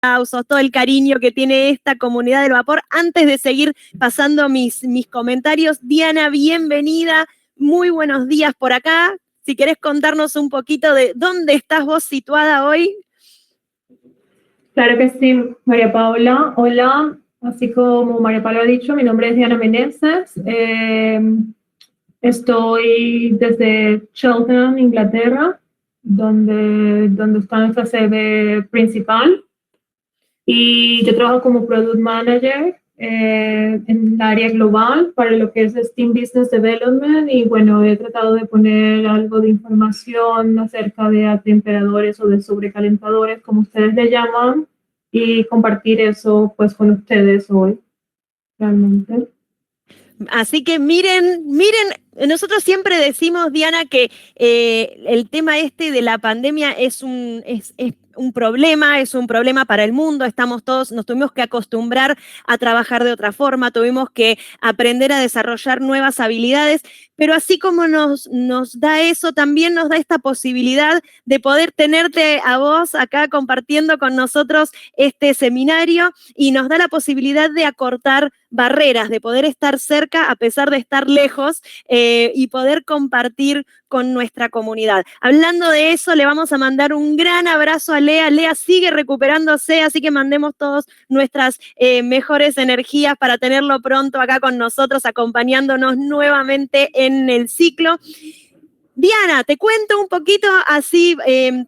aplausos, todo el cariño que tiene esta comunidad del vapor. Antes de seguir pasando mis comentarios, Diana, bienvenida, muy buenos días por acá. Si querés contarnos un poquito de dónde estás vos situada hoy. Claro que sí, María Paula. Hola, así como María Paula ha dicho, mi nombre es Diana Meneses. Estoy desde Cheltenham, Inglaterra, donde está nuestra sede principal. Y yo trabajo como Product Manager en el área global para lo que es Steam Business Development. Y bueno, he tratado de poner algo de información acerca de atemperadores o de sobrecalentadores, como ustedes le llaman, y compartir eso pues con ustedes hoy, realmente. Así que miren, nosotros siempre decimos, Diana, que el tema este de la pandemia es un problema para el mundo. Nos tuvimos que acostumbrar a trabajar de otra forma, tuvimos que aprender a desarrollar nuevas habilidades, pero así como nos da eso, también nos da esta posibilidad de poder tenerte a vos acá compartiendo con nosotros este seminario y nos da la posibilidad de acortar barreras, de poder estar cerca a pesar de estar lejos y poder compartir con nuestra comunidad. Hablando de eso, le vamos a mandar un gran abrazo a Lea. Lea sigue recuperándose, así que mandemos todas nuestras mejores energías para tenerlo pronto acá con nosotros, acompañándonos nuevamente en el ciclo. Diana, te cuento un poquito, así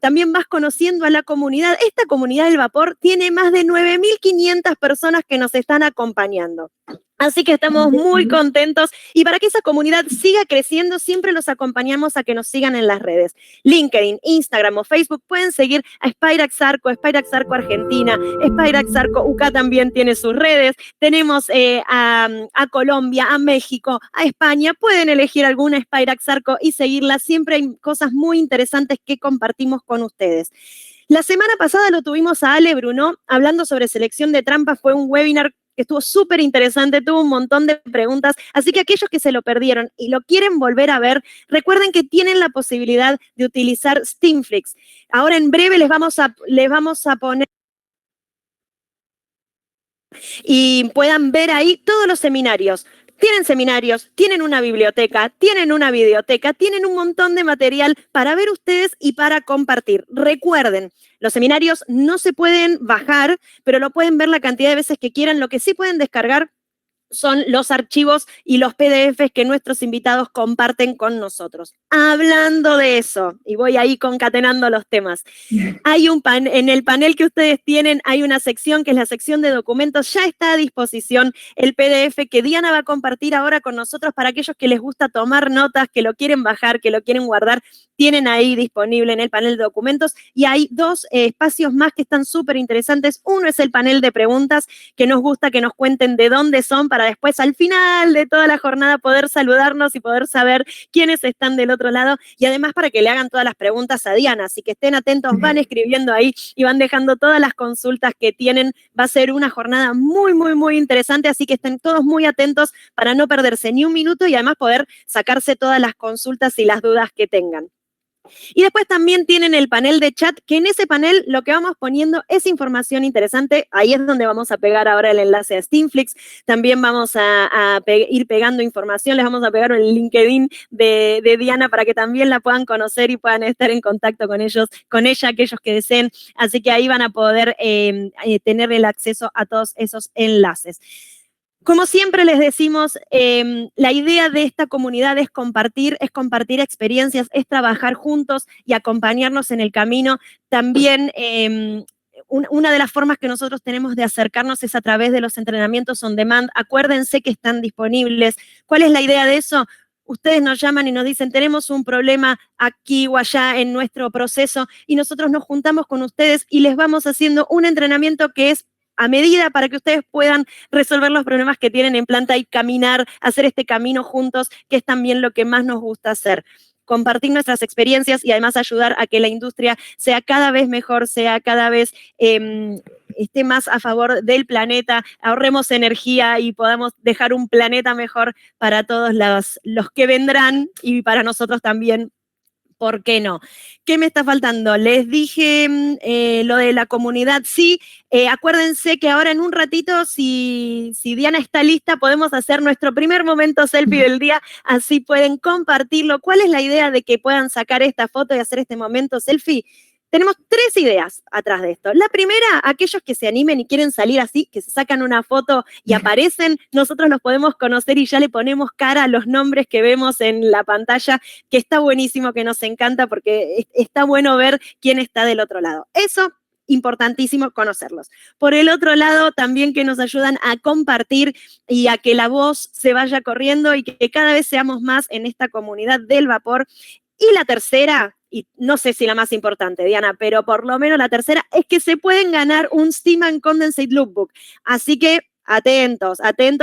también vas conociendo a la comunidad. Esta comunidad del vapor tiene más de 9.500 personas que nos están acompañando. Así que estamos muy contentos y para que esa comunidad siga creciendo, siempre los acompañamos a que nos sigan en las redes. LinkedIn, Instagram o Facebook pueden seguir a Spirax Arco Argentina, Spirax Arco UK también tiene sus redes, tenemos a Colombia, a México, a España, pueden elegir alguna Spirax Arco y seguirla, siempre hay cosas muy interesantes que compartimos con ustedes. La semana pasada lo tuvimos a Ale Bruno hablando sobre selección de trampas, fue un webinar que estuvo súper interesante, tuvo un montón de preguntas, así que aquellos que se lo perdieron y lo quieren volver a ver, recuerden que tienen la posibilidad de utilizar Steamflix. Ahora en breve les vamos a poner y puedan ver ahí todos los seminarios. Tienen seminarios, tienen una biblioteca, tienen una videoteca, tienen un montón de material para ver ustedes y para compartir. Recuerden, los seminarios no se pueden bajar, pero lo pueden ver la cantidad de veces que quieran. Lo que sí pueden descargar son los archivos y los PDFs que nuestros invitados comparten con nosotros. Hablando de eso, y voy ahí concatenando los temas, hay en el panel que ustedes tienen, hay una sección que es la sección de documentos, ya está a disposición el PDF que Diana va a compartir ahora con nosotros para aquellos que les gusta tomar notas, que lo quieren bajar, que lo quieren guardar, tienen ahí disponible en el panel de documentos y hay dos espacios más que están súper interesantes. Uno es el panel de preguntas, que nos gusta que nos cuenten de dónde son para después al final de toda la jornada poder saludarnos y poder saber quiénes están del otro lado y además para que le hagan todas las preguntas a Diana, así que estén atentos, van escribiendo ahí y van dejando todas las consultas que tienen. Va a ser una jornada muy, muy, muy interesante, así que estén todos muy atentos para no perderse ni un minuto y además poder sacarse todas las consultas y las dudas que tengan. Y después también tienen el panel de chat, que en ese panel lo que vamos poniendo es información interesante. Ahí es donde vamos a pegar ahora el enlace a Steamflix. También vamos a ir pegando información. Les vamos a pegar el LinkedIn de Diana para que también la puedan conocer y puedan estar en contacto con ella, aquellos que deseen. Así que ahí van a poder tener el acceso a todos esos enlaces. Como siempre les decimos, la idea de esta comunidad es compartir experiencias, es trabajar juntos y acompañarnos en el camino. También una de las formas que nosotros tenemos de acercarnos es a través de los entrenamientos on demand. Acuérdense que están disponibles. ¿Cuál es la idea de eso? Ustedes nos llaman y nos dicen, tenemos un problema aquí o allá en nuestro proceso y nosotros nos juntamos con ustedes y les vamos haciendo un entrenamiento que es a medida para que ustedes puedan resolver los problemas que tienen en planta y caminar, hacer este camino juntos, que es también lo que más nos gusta hacer. Compartir nuestras experiencias y además ayudar a que la industria sea cada vez mejor, sea cada vez esté más a favor del planeta, ahorremos energía y podamos dejar un planeta mejor para todos los que vendrán y para nosotros también ¿por qué no? ¿Qué me está faltando? Les dije lo de la comunidad, sí. Acuérdense que ahora en un ratito, si Diana está lista, podemos hacer nuestro primer momento selfie del día, así pueden compartirlo. ¿Cuál es la idea de que puedan sacar esta foto y hacer este momento selfie? Tenemos 3 ideas atrás de esto. La primera, aquellos que se animen y quieren salir así, que se sacan una foto y aparecen, nosotros los podemos conocer y ya le ponemos cara a los nombres que vemos en la pantalla, que está buenísimo, que nos encanta porque está bueno ver quién está del otro lado. Eso, importantísimo conocerlos. Por el otro lado, también que nos ayudan a compartir y a que la voz se vaya corriendo y que cada vez seamos más en esta comunidad del vapor. Y la tercera, y no sé si la más importante, Diana, pero por lo menos la tercera, es que se pueden ganar un Steam and Condensate Lookbook. Así que atentos,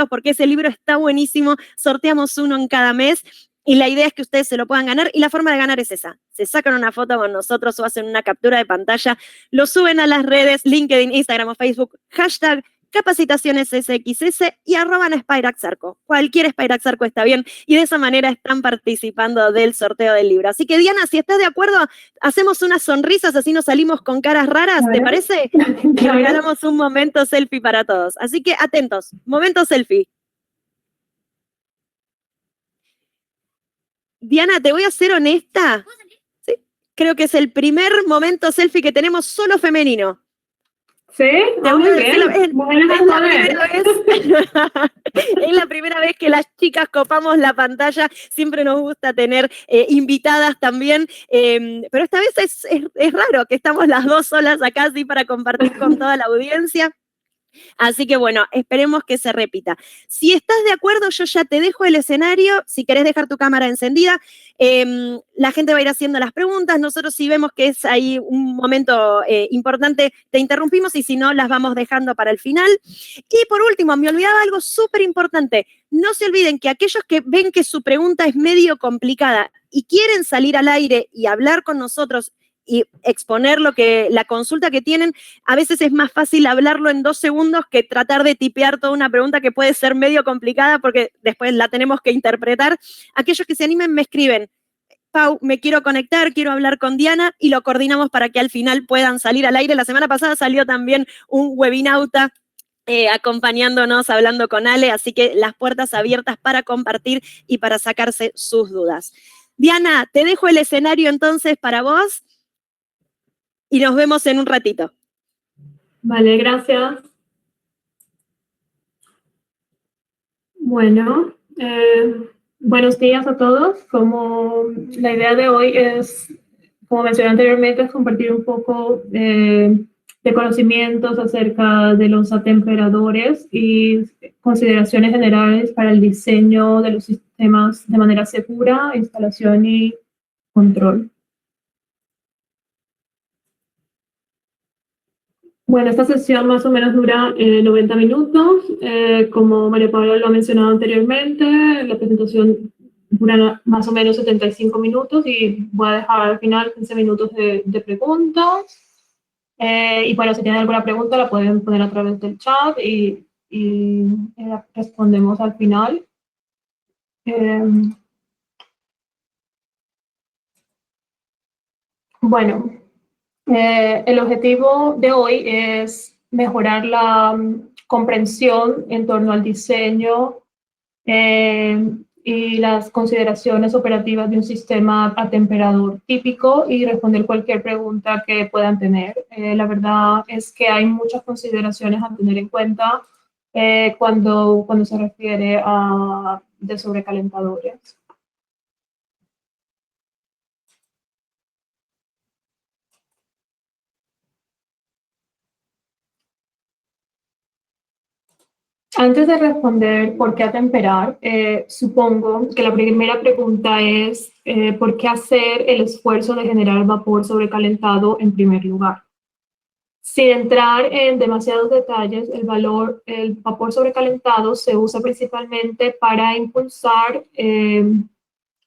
porque ese libro está buenísimo. Sorteamos uno en cada mes y la idea es que ustedes se lo puedan ganar y la forma de ganar es esa. Se sacan una foto con nosotros o hacen una captura de pantalla, lo suben a las redes, LinkedIn, Instagram o Facebook, hashtag Capacitaciones SXS y @Spiraxarco. Cualquier Spiraxarco está bien y de esa manera están participando del sorteo del libro. Así que Diana, si estás de acuerdo, hacemos unas sonrisas, así nos salimos con caras raras, ¿te parece? Y regalamos un momento selfie para todos. Así que atentos, momento selfie. Diana, te voy a ser honesta. Sí, creo que es el primer momento selfie que tenemos solo femenino. Sí, muy bien. Es la primera vez que las chicas copamos la pantalla. Siempre nos gusta tener invitadas también, pero esta vez es raro que estamos las dos solas acá así para compartir con toda la audiencia. Así que bueno, esperemos que se repita. Si estás de acuerdo, yo ya te dejo el escenario. Si querés dejar tu cámara encendida, la gente va a ir haciendo las preguntas. Nosotros si vemos que es ahí un momento importante, te interrumpimos y si no, las vamos dejando para el final. Y por último, me olvidaba algo súper importante. No se olviden que aquellos que ven que su pregunta es medio complicada y quieren salir al aire y hablar con nosotros y exponer la consulta que tienen, a veces es más fácil hablarlo en 2 segundos que tratar de tipear toda una pregunta que puede ser medio complicada porque después la tenemos que interpretar. Aquellos que se animen me escriben, Pau, me quiero conectar, quiero hablar con Diana y lo coordinamos para que al final puedan salir al aire. La semana pasada salió también un webinauta acompañándonos, hablando con Ale, así que las puertas abiertas para compartir y para sacarse sus dudas. Diana, te dejo el escenario entonces para vos. Y nos vemos en un ratito. Vale, gracias. Bueno, buenos días a todos. Como la idea de hoy es, como mencioné anteriormente, es compartir un poco de conocimientos acerca de los atemperadores y consideraciones generales para el diseño de los sistemas de manera segura, instalación y control. Bueno, esta sesión más o menos dura 90 minutos. Como María Paula lo ha mencionado anteriormente, la presentación dura más o menos 75 minutos y voy a dejar al final 15 minutos de preguntas. Y bueno, si tienen alguna pregunta la pueden poner a través del chat y respondemos al final. Bueno. El objetivo de hoy es mejorar la comprensión en torno al diseño y las consideraciones operativas de un sistema atemperador típico y responder cualquier pregunta que puedan tener. La verdad es que hay muchas consideraciones a tener en cuenta cuando se refiere a de sobrecalentadores. Antes de responder por qué atemperar, supongo que la primera pregunta es ¿por qué hacer el esfuerzo de generar vapor sobrecalentado en primer lugar? Sin entrar en demasiados detalles, el vapor sobrecalentado se usa principalmente para impulsar en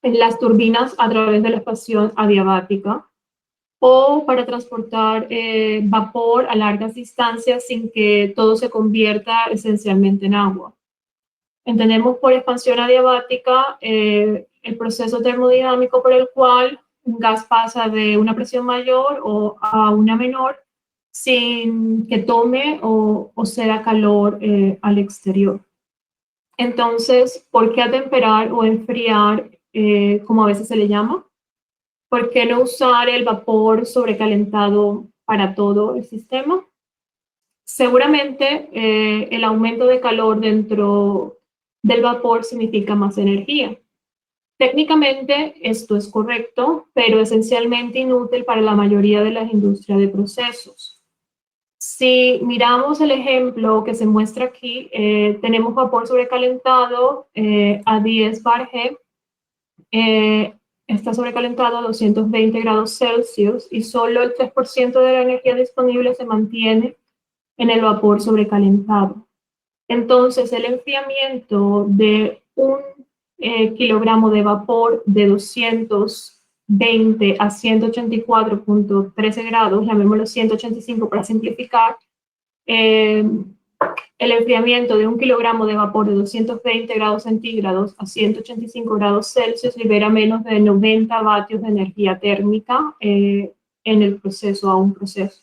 las turbinas a través de la expansión adiabática o para transportar vapor a largas distancias sin que todo se convierta esencialmente en agua. Entendemos por expansión adiabática el proceso termodinámico por el cual un gas pasa de una presión mayor o a una menor sin que tome o ceda calor al exterior. Entonces, ¿por qué atemperar o enfriar, como a veces se le llama? ¿Por qué no usar el vapor sobrecalentado para todo el sistema? Seguramente el aumento de calor dentro del vapor significa más energía. Técnicamente esto es correcto, pero esencialmente inútil para la mayoría de las industrias de procesos. Si miramos el ejemplo que se muestra aquí, tenemos vapor sobrecalentado a 10 bar G, está sobrecalentado a 220 grados Celsius y solo el 3% de la energía disponible se mantiene en el vapor sobrecalentado. Entonces, el enfriamiento de un kilogramo de vapor de 220 a 184.13 grados, llamémoslo 185 para simplificar, el enfriamiento de un kilogramo de vapor de 220 grados centígrados a 185 grados Celsius libera menos de 90 vatios de energía térmica en el proceso, a un proceso.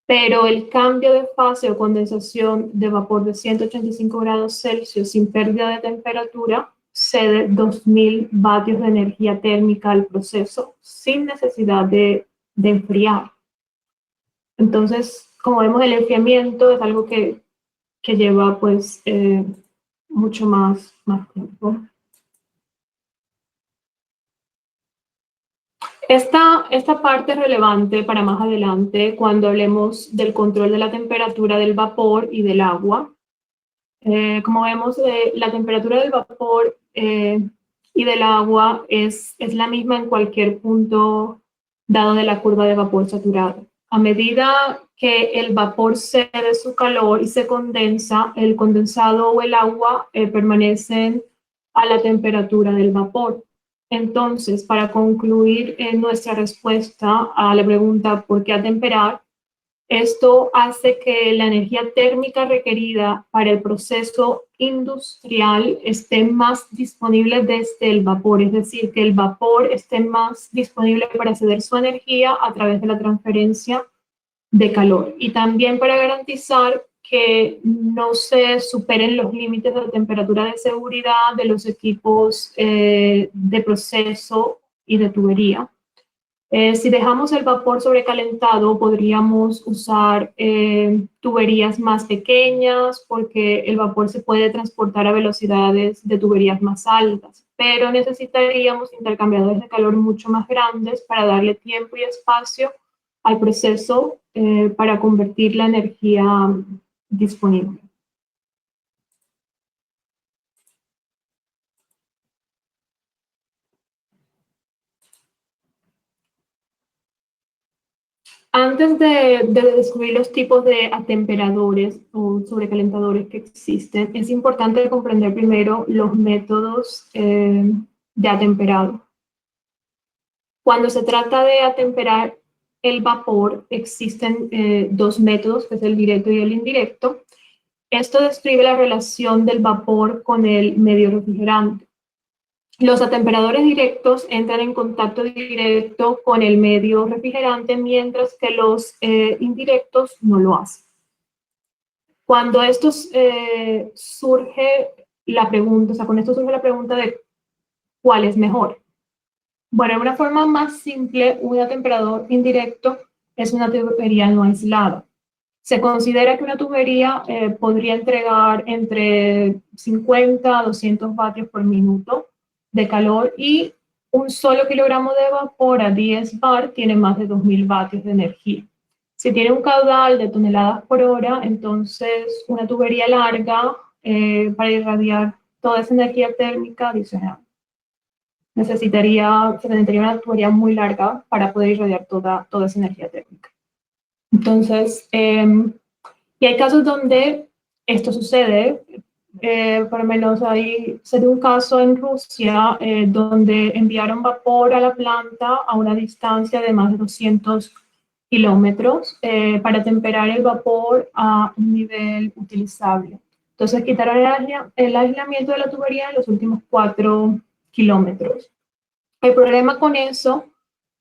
Pero el cambio de fase o condensación de vapor de 185 grados Celsius sin pérdida de temperatura cede 2000 vatios de energía térmica al proceso sin necesidad de enfriar. Entonces, como vemos, el enfriamiento es algo que lleva pues mucho más tiempo. Esta parte es relevante para más adelante cuando hablemos del control de la temperatura del vapor y del agua. Como vemos, la temperatura del vapor y del agua es la misma en cualquier punto dado de la curva de vapor saturado. A medida que el vapor cede su calor y se condensa, el condensado o el agua permanecen a la temperatura del vapor. Entonces, para concluir nuestra respuesta a la pregunta ¿por qué atemperar? Esto hace que la energía térmica requerida para el proceso industrial esté más disponible desde el vapor, es decir, que el vapor esté más disponible para ceder su energía a través de la transferencia de calor y también para garantizar que no se superen los límites de la temperatura de seguridad de los equipos de proceso y de tubería. Si dejamos el vapor sobrecalentado, podríamos usar tuberías más pequeñas porque el vapor se puede transportar a velocidades de tuberías más altas, pero necesitaríamos intercambiadores de calor mucho más grandes para darle tiempo y espacio al proceso para convertir la energía disponible. Antes de descubrir los tipos de atemperadores o sobrecalentadores que existen, es importante comprender primero los métodos de atemperado. Cuando se trata de atemperar el vapor, existen dos métodos, que es el directo y el indirecto. Esto describe la relación del vapor con el medio refrigerante. Los atemperadores directos entran en contacto directo con el medio refrigerante, mientras que los indirectos no lo hacen. Cuando esto surge la pregunta, o sea, con esto surge la pregunta de ¿cuál es mejor? Bueno, de una forma más simple, un atemperador indirecto es una tubería no aislada. Se considera que una tubería podría entregar entre 50 a 200 vatios por minuto de calor y un solo kilogramo de vapor a 10 bar tiene más de 2000 vatios de energía. Si tiene un caudal de toneladas por hora, entonces una tubería larga para irradiar toda esa energía térmica adicional. Se necesitaría una tubería muy larga para poder irradiar toda esa energía térmica. Entonces, y hay casos donde esto sucede, por lo menos ahí se dio un caso en Rusia donde enviaron vapor a la planta a una distancia de más de 200 kilómetros para temperar el vapor a un nivel utilizable. Entonces quitaron el aislamiento de la tubería en los últimos 4 kilómetros. El problema con eso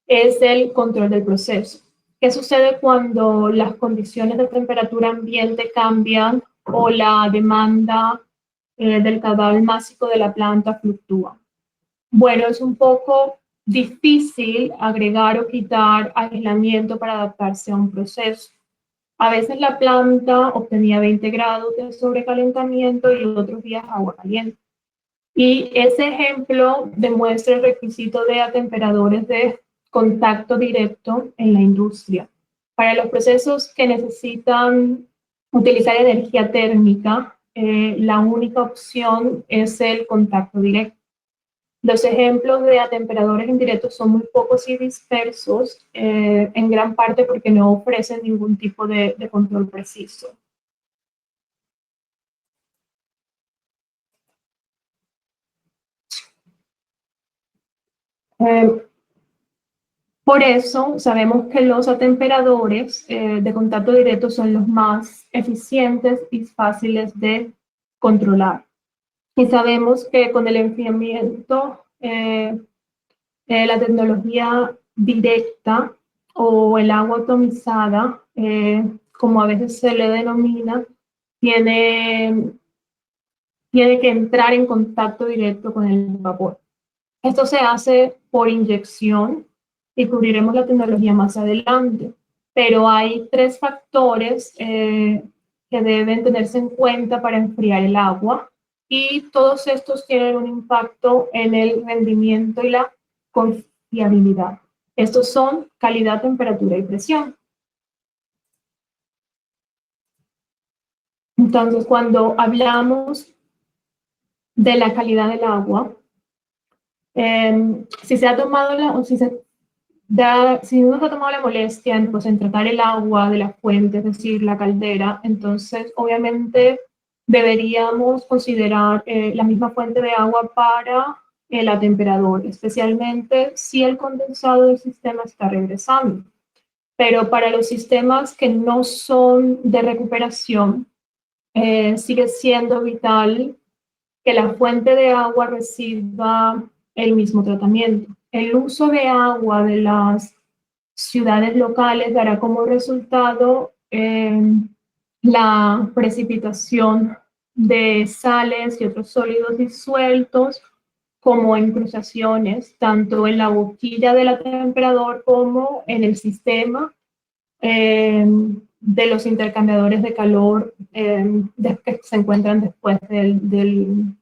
es el control del proceso. ¿Qué sucede cuando las condiciones de temperatura ambiente cambian o la demanda del caudal másico de la planta fluctúa? Bueno, es un poco difícil agregar o quitar aislamiento para adaptarse a un proceso. A veces la planta obtenía 20 grados de sobrecalentamiento y otros días agua caliente. Y ese ejemplo demuestra el requisito de atemperadores de contacto directo en la industria. Para los procesos que necesitan utilizar energía térmica, la única opción es el contacto directo. Los ejemplos de atemperadores indirectos son muy pocos y dispersos, en gran parte porque no ofrecen ningún tipo de control preciso. Por eso sabemos que los atemperadores de contacto directo son los más eficientes y fáciles de controlar. Y sabemos que con el enfriamiento, la tecnología directa o el agua atomizada, como a veces se le denomina, tiene que entrar en contacto directo con el vapor. Esto se hace por inyección y cubriremos la tecnología más adelante, pero hay 3 factores que deben tenerse en cuenta para enfriar el agua y todos estos tienen un impacto en el rendimiento y la confiabilidad. Estos son calidad, temperatura y presión. Entonces, cuando hablamos de la calidad del agua, si se ha tomado si uno se ha tomado la molestia en tratar el agua de la fuente, es decir, la caldera, entonces obviamente deberíamos considerar la misma fuente de agua para el atemperador, especialmente si el condensado del sistema está regresando. Pero para los sistemas que no son de recuperación, sigue siendo vital que la fuente de agua reciba el mismo tratamiento. El uso de agua de las ciudades locales dará como resultado la precipitación de sales y otros sólidos disueltos, como en cruzaciones, tanto en la boquilla del atemperador como en el sistema de los intercambiadores de calor que se encuentran después del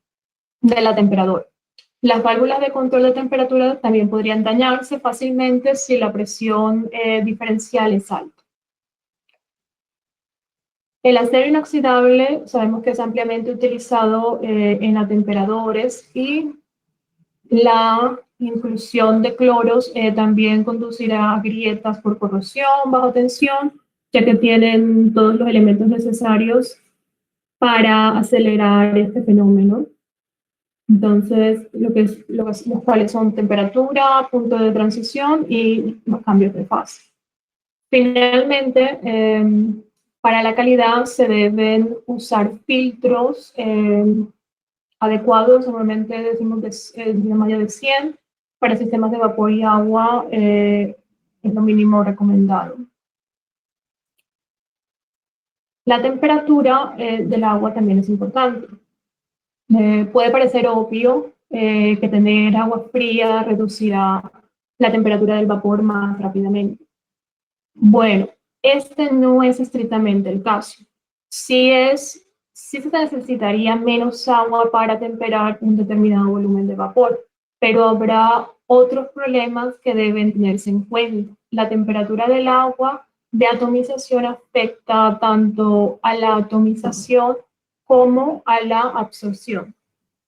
atemperador. Las válvulas de control de temperatura también podrían dañarse fácilmente si la presión diferencial es alta. El acero inoxidable sabemos que es ampliamente utilizado en atemperadores y la inclusión de cloros también conducirá a grietas por corrosión bajo tensión, ya que tienen todos los elementos necesarios para acelerar este fenómeno. Entonces, los cuales son temperatura, punto de transición y los cambios de fase. Finalmente, para la calidad se deben usar filtros adecuados, normalmente decimos de malla de 100, para sistemas de vapor y agua es lo mínimo recomendado. La temperatura del agua también es importante. Puede parecer obvio que tener agua fría reducirá la temperatura del vapor más rápidamente. Bueno, este no es estrictamente el caso. Sí se necesitaría menos agua para temperar un determinado volumen de vapor, pero habrá otros problemas que deben tenerse en cuenta. La temperatura del agua de atomización afecta tanto a la atomización como a la absorción.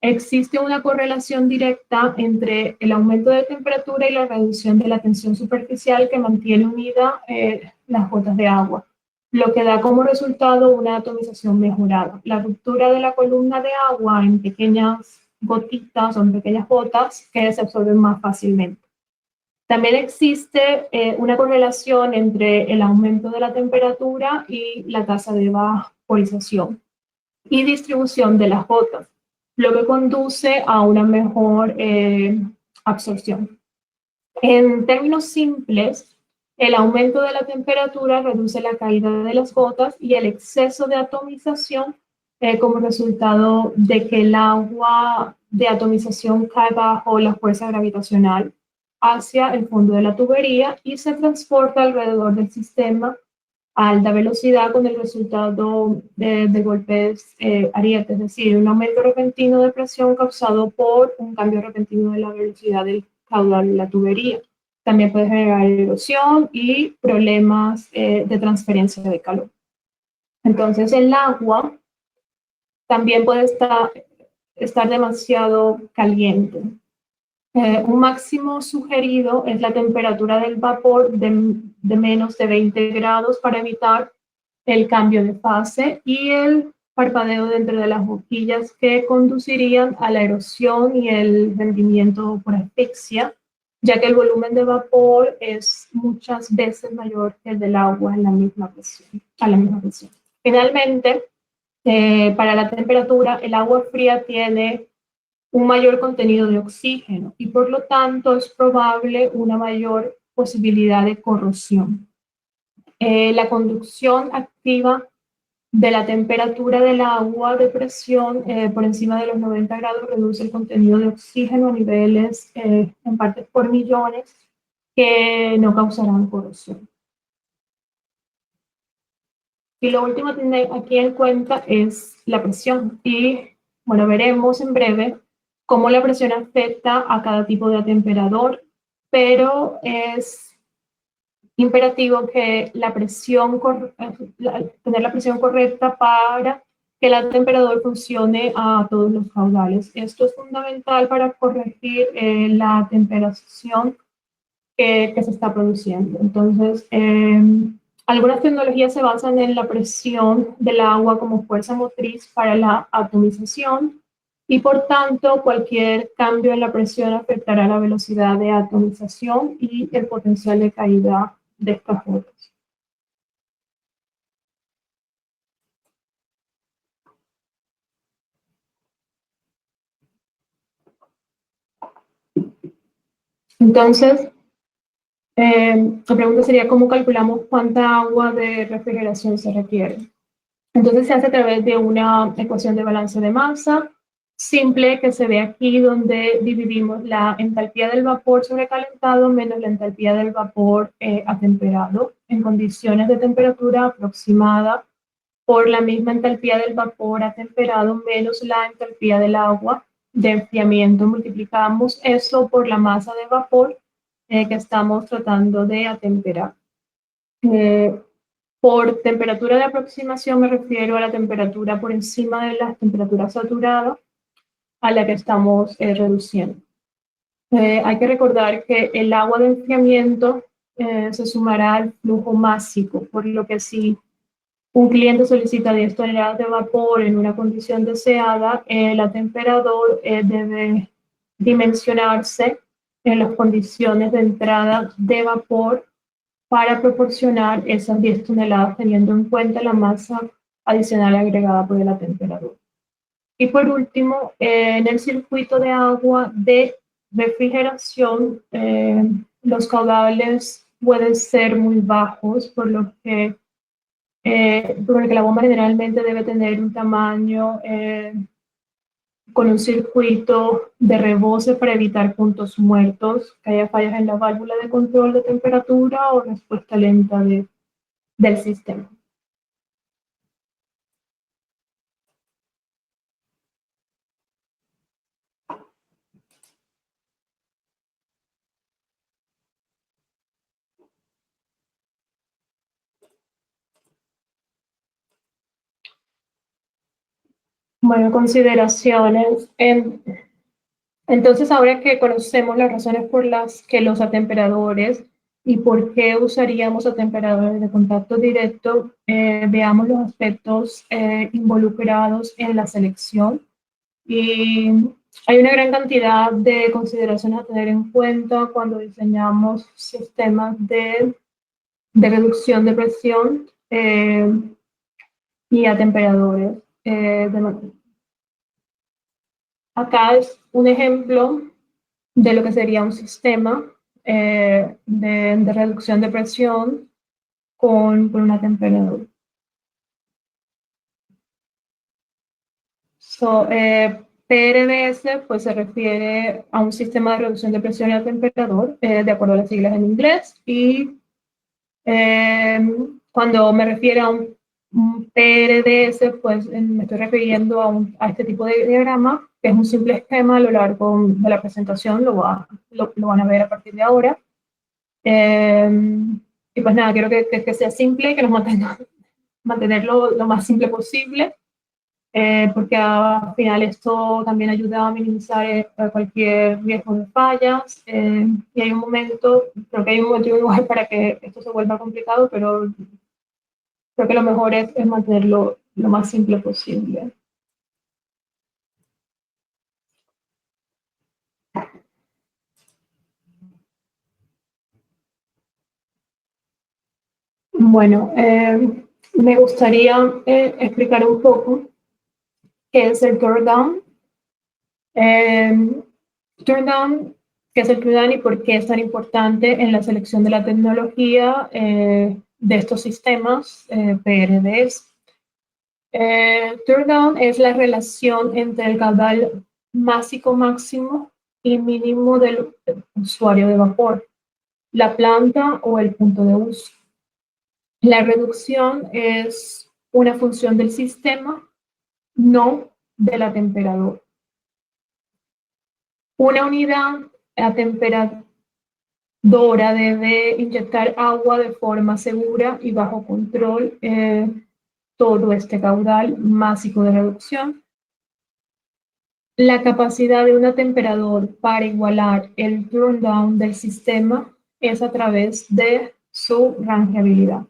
Existe una correlación directa entre el aumento de temperatura y la reducción de la tensión superficial que mantiene unida las gotas de agua, lo que da como resultado una atomización mejorada. La ruptura de la columna de agua en pequeñas gotitas o en pequeñas gotas que se absorben más fácilmente. También existe una correlación entre el aumento de la temperatura y la tasa de vaporización y distribución de las gotas, lo que conduce a una mejor absorción. En términos simples, el aumento de la temperatura reduce la caída de las gotas y el exceso de atomización como resultado de que el agua de atomización cae bajo la fuerza gravitacional hacia el fondo de la tubería y se transporta alrededor del sistema a alta velocidad con el resultado de golpes arietes, es decir, un aumento repentino de presión causado por un cambio repentino de la velocidad del caudal de la tubería. También puede generar erosión y problemas de transferencia de calor. Entonces, el agua también puede estar demasiado caliente. Un máximo sugerido es la temperatura del vapor de menos de 20 grados para evitar el cambio de fase y el parpadeo dentro de las boquillas que conducirían a la erosión y el rendimiento por asfixia, ya que el volumen de vapor es muchas veces mayor que el del agua en la misma presión, a la misma presión. Finalmente, para la temperatura, el agua fría tiene un mayor contenido de oxígeno y por lo tanto es probable una mayor posibilidad de corrosión. La conducción activa de la temperatura del agua de presión por encima de los 90 grados reduce el contenido de oxígeno a niveles en partes por millones que no causarán corrosión. Y lo último a tener aquí en cuenta es la presión. Y bueno, veremos en breve cómo la presión afecta a cada tipo de atemperador, pero es imperativo que tener la presión correcta para que el atemperador funcione a todos los caudales. Esto es fundamental para corregir la temperación que se está produciendo. Entonces, algunas tecnologías se basan en la presión del agua como fuerza motriz para la atomización y por tanto cualquier cambio en la presión afectará la velocidad de atomización y el potencial de caída de estas gotas. Entonces, la pregunta sería cómo calculamos cuánta agua de refrigeración se requiere. Entonces se hace a través de una ecuación de balance de masa simple que se ve aquí donde dividimos la entalpía del vapor sobrecalentado menos la entalpía del vapor atemperado en condiciones de temperatura aproximada por la misma entalpía del vapor atemperado menos la entalpía del agua de enfriamiento. Multiplicamos eso por la masa de vapor que estamos tratando de atemperar. Por temperatura de aproximación me refiero a la temperatura por encima de la temperatura saturada a la que estamos reduciendo. Hay que recordar que el agua de enfriamiento se sumará al flujo másico, por lo que si un cliente solicita 10 toneladas de vapor en una condición deseada, el atemperador debe dimensionarse en las condiciones de entrada de vapor para proporcionar esas 10 toneladas teniendo en cuenta la masa adicional agregada por el atemperador. Y por último, en el circuito de agua de refrigeración, los caudales pueden ser muy bajos, por lo que la bomba generalmente debe tener un tamaño con un circuito de rebose para evitar puntos muertos, que haya fallas en la válvula de control de temperatura o respuesta lenta del sistema. Bueno, consideraciones. Entonces, ahora que conocemos las razones por las que los atemperadores y por qué usaríamos atemperadores de contacto directo, veamos los aspectos involucrados en la selección. Y hay una gran cantidad de consideraciones a tener en cuenta cuando diseñamos sistemas de reducción de presión y atemperadores. Acá es un ejemplo de lo que sería un sistema de reducción de presión con una temperatura. PRDS pues, se refiere a un sistema de reducción de presión y a temperatura, de acuerdo a las siglas en inglés, y cuando me refiero a un PRDS, pues me estoy refiriendo a este tipo de diagrama, que es un simple esquema a lo largo de la presentación, lo van a ver a partir de ahora. Y pues nada, quiero que sea simple, que nos mantenerlo lo más simple posible, porque al final esto también ayuda a minimizar cualquier riesgo de fallas. Y hay un momento, creo que hay un momento y un lugar para que esto se vuelva complicado, pero creo que lo mejor es mantenerlo lo más simple posible. Bueno, me gustaría explicar un poco qué es el Teardown. Teardown, qué es el Teardown y por qué es tan importante en la selección de la tecnología de estos sistemas PRDs. Teardown es la relación entre el caudal másico máximo y mínimo del usuario de vapor, la planta o el punto de uso. La reducción es una función del sistema, no de la temperatura. Una unidad a temperatura debe inyectar agua de forma segura y bajo control todo este caudal másico de reducción. La capacidad de una temperador para igualar el turndown del sistema es a través de su rangeabilidad.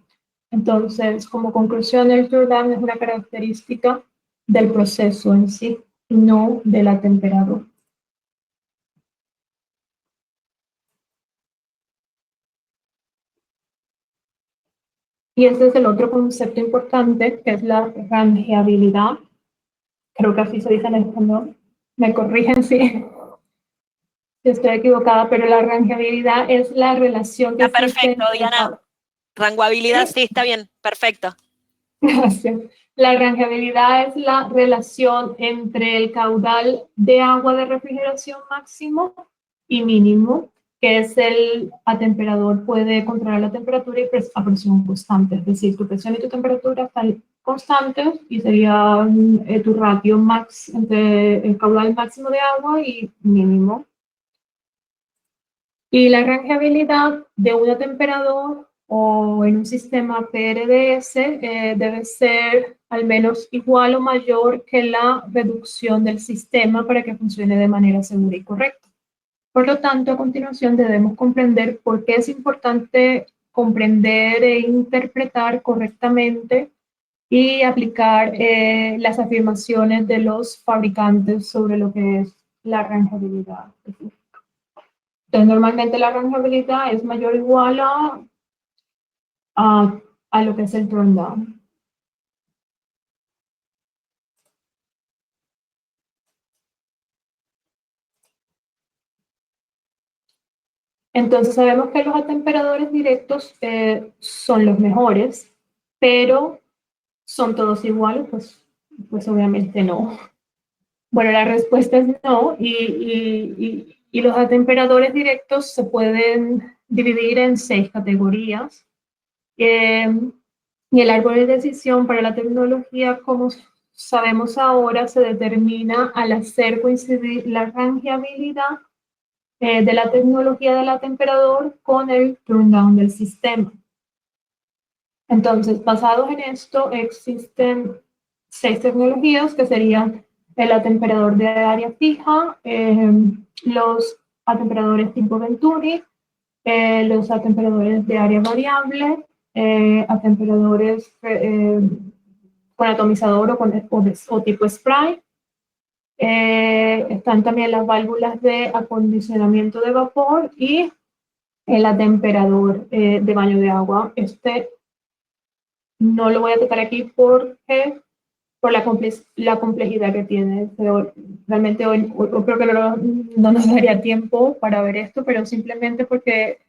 Entonces, como conclusión, el turndown es una característica del proceso en sí, no de la temperatura. Y este es el otro concepto importante, que es la rangeabilidad. Creo que así se dice en español. Me corrigen si estoy equivocada, pero la rangeabilidad es la relación que Está existe perfecto, entre Diana. Ranguabilidad, sí, está bien, perfecto. Gracias. La rangeabilidad es la relación entre el caudal de agua de refrigeración máximo y mínimo, que es el atemperador puede controlar la temperatura y a presión constante, es decir, tu presión y tu temperatura están constantes y sería tu ratio max entre el caudal máximo de agua y mínimo. Y la rangeabilidad de un atemperador o en un sistema PRDS debe ser al menos igual o mayor que la reducción del sistema para que funcione de manera segura y correcta. Por lo tanto, a continuación debemos comprender por qué es importante comprender e interpretar correctamente y aplicar las afirmaciones de los fabricantes sobre lo que es la rangeabilidad. Entonces, normalmente la rangeabilidad es mayor o igual a lo que es el turndown. Entonces, sabemos que los atemperadores directos son los mejores, pero ¿son todos iguales? Pues obviamente no. Bueno, la respuesta es no, y los atemperadores directos se pueden dividir en 6 categorías. Y el árbol de decisión para la tecnología, como sabemos ahora, se determina al hacer coincidir la rangeabilidad de la tecnología del atemperador con el turndown del sistema. Entonces, basados en esto, existen 6 tecnologías que serían el atemperador de área fija, los atemperadores tipo Venturi, los atemperadores de área variable, atemperadores con atomizador o tipo spray. Están también las válvulas de acondicionamiento de vapor y el atemperador de baño de agua. Este no lo voy a tocar aquí porque por la complejidad que tiene. Pero realmente hoy creo que no nos daría tiempo para ver esto, pero simplemente porque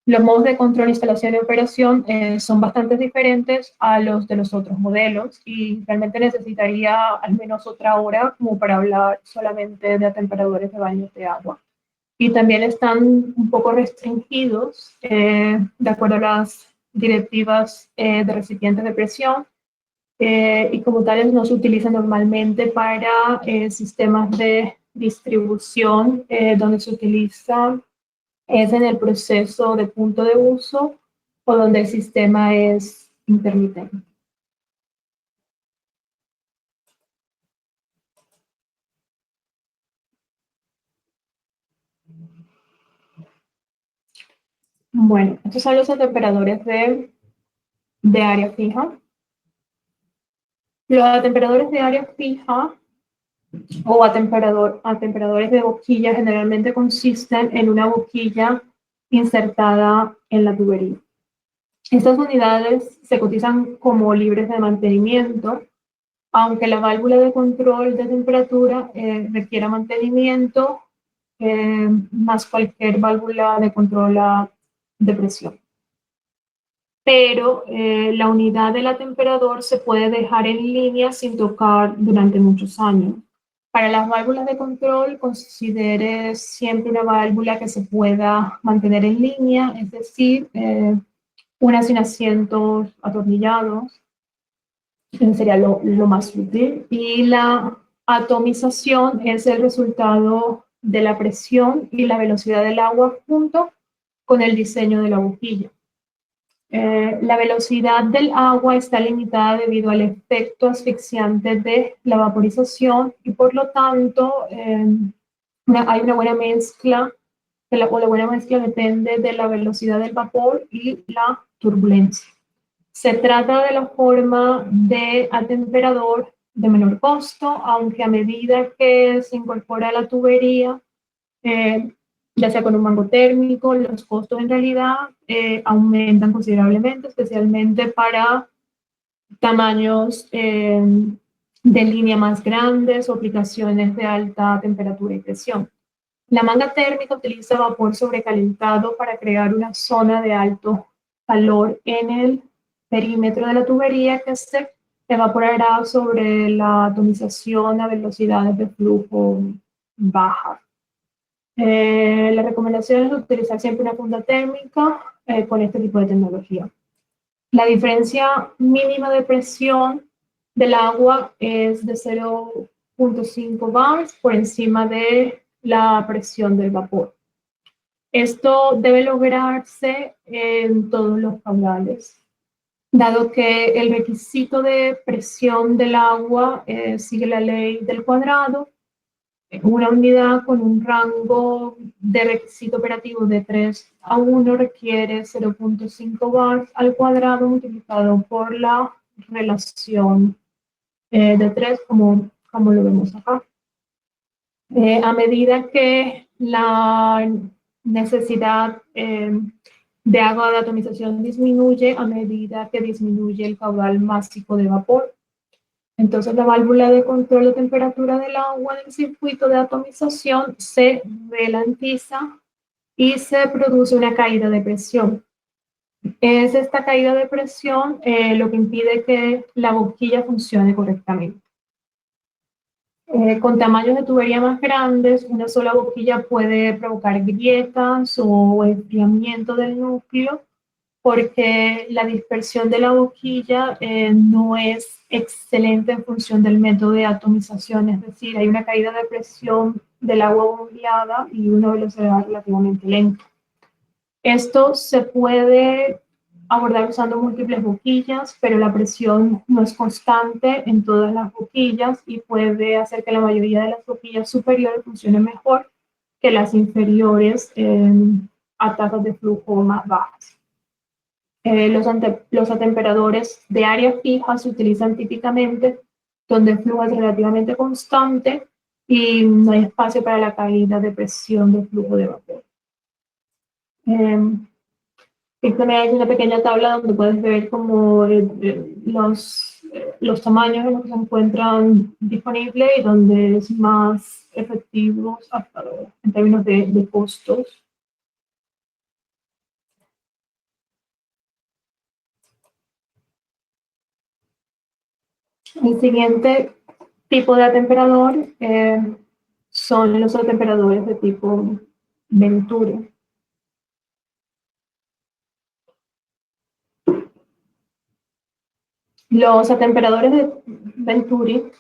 los modos de control, instalación y operación son bastante diferentes a los de los otros modelos y realmente necesitaría al menos otra hora como para hablar solamente de atemperadores de baños de agua. Y también están un poco restringidos de acuerdo a las directivas de recipientes de presión y como tales no se utilizan normalmente para sistemas de distribución donde se utiliza es en el proceso de punto de uso o donde el sistema es intermitente. Bueno, estos son los atemperadores de área fija. Los atemperadores de área fija o atemperadores de boquilla generalmente consisten en una boquilla insertada en la tubería. Estas unidades se cotizan como libres de mantenimiento, aunque la válvula de control de temperatura requiera mantenimiento más cualquier válvula de control de presión. Pero la unidad del atemperador se puede dejar en línea sin tocar durante muchos años. Para las válvulas de control, considere siempre una válvula que se pueda mantener en línea, es decir, una sin asientos atornillados, sería lo más útil. Y la atomización es el resultado de la presión y la velocidad del agua junto con el diseño de la boquilla. La velocidad del agua está limitada debido al efecto asfixiante de la vaporización y por lo tanto hay una buena mezcla, la buena mezcla depende de la velocidad del vapor y la turbulencia. Se trata de la forma de atemperador de menor costo, aunque a medida que se incorpora a la tubería, ya sea con un mango térmico, los costos en realidad aumentan considerablemente, especialmente para tamaños de línea más grandes o aplicaciones de alta temperatura y presión. La manga térmica utiliza vapor sobrecalentado para crear una zona de alto calor en el perímetro de la tubería que se evaporará sobre la atomización a velocidades de flujo bajas. La recomendación es utilizar siempre una funda térmica con este tipo de tecnología. La diferencia mínima de presión del agua es de 0.5 bars por encima de la presión del vapor. Esto debe lograrse en todos los caudales, dado que el requisito de presión del agua sigue la ley del cuadrado. Una unidad con un rango de requisito operativo de 3 a 1 requiere 0.5 bars al cuadrado multiplicado por la relación de 3, como lo vemos acá. A medida que la necesidad de agua de atomización disminuye, a medida que disminuye el caudal másico de vapor. Entonces la válvula de control de temperatura del agua del circuito de atomización se ralentiza y se produce una caída de presión. Es esta caída de presión lo que impide que la boquilla funcione correctamente. Con tamaños de tubería más grandes, una sola boquilla puede provocar grietas o enfriamiento del núcleo porque la dispersión de la boquilla no es excelente en función del método de atomización, es decir, hay una caída de presión del agua bombeada y una velocidad relativamente lenta. Esto se puede abordar usando múltiples boquillas, pero la presión no es constante en todas las boquillas y puede hacer que la mayoría de las boquillas superiores funcionen mejor que las inferiores a tasas de flujo más bajas. Los atemperadores de área fija se utilizan típicamente donde el flujo es relativamente constante y no hay espacio para la caída de presión del flujo de vapor. Aquí también hay una pequeña tabla donde puedes ver como los tamaños en los que se encuentran disponibles y donde es más efectivo hasta ahora, en términos de costos. El siguiente tipo de atemperador son los atemperadores de tipo Venturi. Los atemperadores de Venturi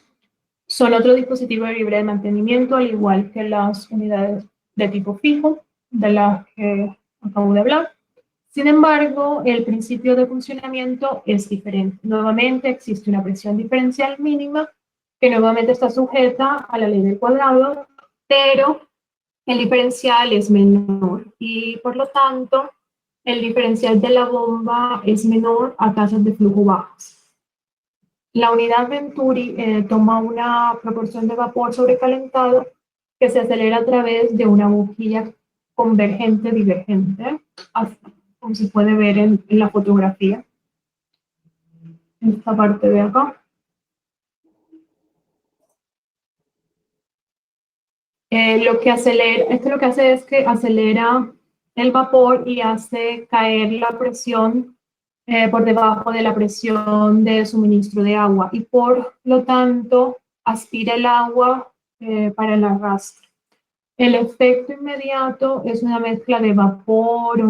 son otro dispositivo libre de mantenimiento, al igual que las unidades de tipo fijo, de las que acabo de hablar. Sin embargo, el principio de funcionamiento es diferente. Nuevamente existe una presión diferencial mínima que nuevamente está sujeta a la ley del cuadrado, pero el diferencial es menor y por lo tanto el diferencial de la bomba es menor a tasas de flujo bajas. La unidad Venturi toma una proporción de vapor sobrecalentado que se acelera a través de una boquilla convergente divergente, como se puede ver en la fotografía, en esta parte de acá. Esto lo que hace es que acelera el vapor y hace caer la presión por debajo de la presión de suministro de agua y por lo tanto aspira el agua para el arrastre. El efecto inmediato es una mezcla de vapor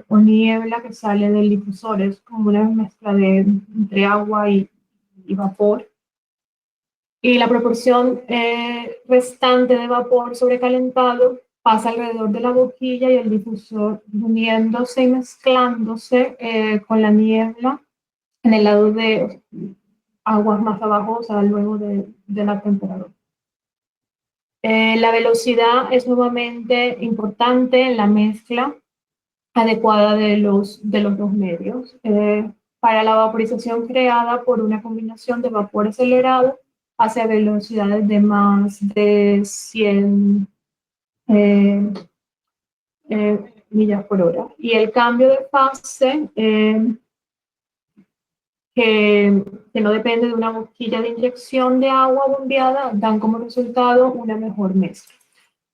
o niebla que sale del difusor, es como una mezcla entre agua y vapor. Y la proporción restante de vapor sobrecalentado pasa alrededor de la boquilla y el difusor uniéndose y mezclándose con la niebla en el lado de aguas más abajo, o sea, luego de la temperatura. La velocidad es nuevamente importante en la mezcla adecuada de los dos medios. Para la vaporización creada por una combinación de vapor acelerado hacia velocidades de más de 100 millas por hora. Y el cambio de fase, que no depende de una boquilla de inyección de agua bombeada, dan como resultado una mejor mezcla.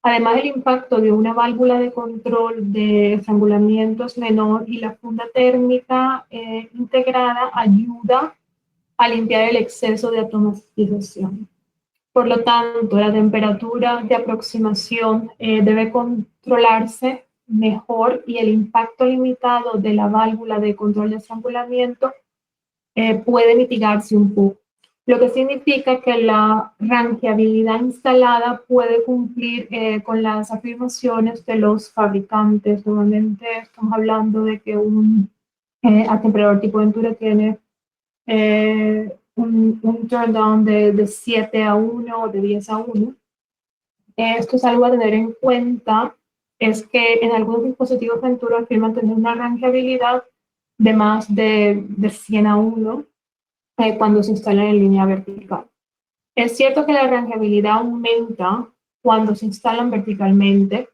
Además, el impacto de una válvula de control de estrangulamiento es menor y la funda térmica integrada ayuda a limpiar el exceso de automatización. Por lo tanto, la temperatura de aproximación debe controlarse mejor y el impacto limitado de la válvula de control de estrangulamiento puede mitigarse un poco, lo que significa que la rangeabilidad instalada puede cumplir con las afirmaciones de los fabricantes. Normalmente estamos hablando de que un atemperador tipo Venturi tiene un turn down de 7 a 1 o de 10 a 1. Esto es algo a tener en cuenta, es que en algunos dispositivos Venturi afirman tener una rangeabilidad de más de 100 a 1 cuando se instalan en línea vertical. Es cierto que la rangeabilidad aumenta cuando se instalan verticalmente,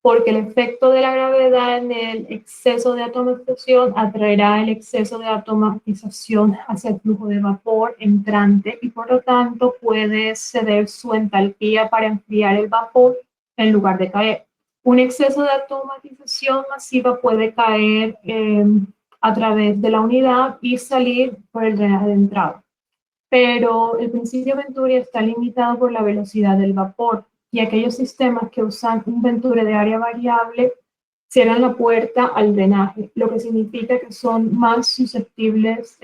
porque el efecto de la gravedad en el exceso de automatización atraerá el exceso de automatización hacia el flujo de vapor entrante y por lo tanto puede ceder su entalpía para enfriar el vapor en lugar de caer. Un exceso de automatización masiva puede caer a través de la unidad y salir por el drenaje de entrada. Pero el principio Venturi está limitado por la velocidad del vapor y aquellos sistemas que usan un Venturi de área variable cierran la puerta al drenaje, lo que significa que son más susceptibles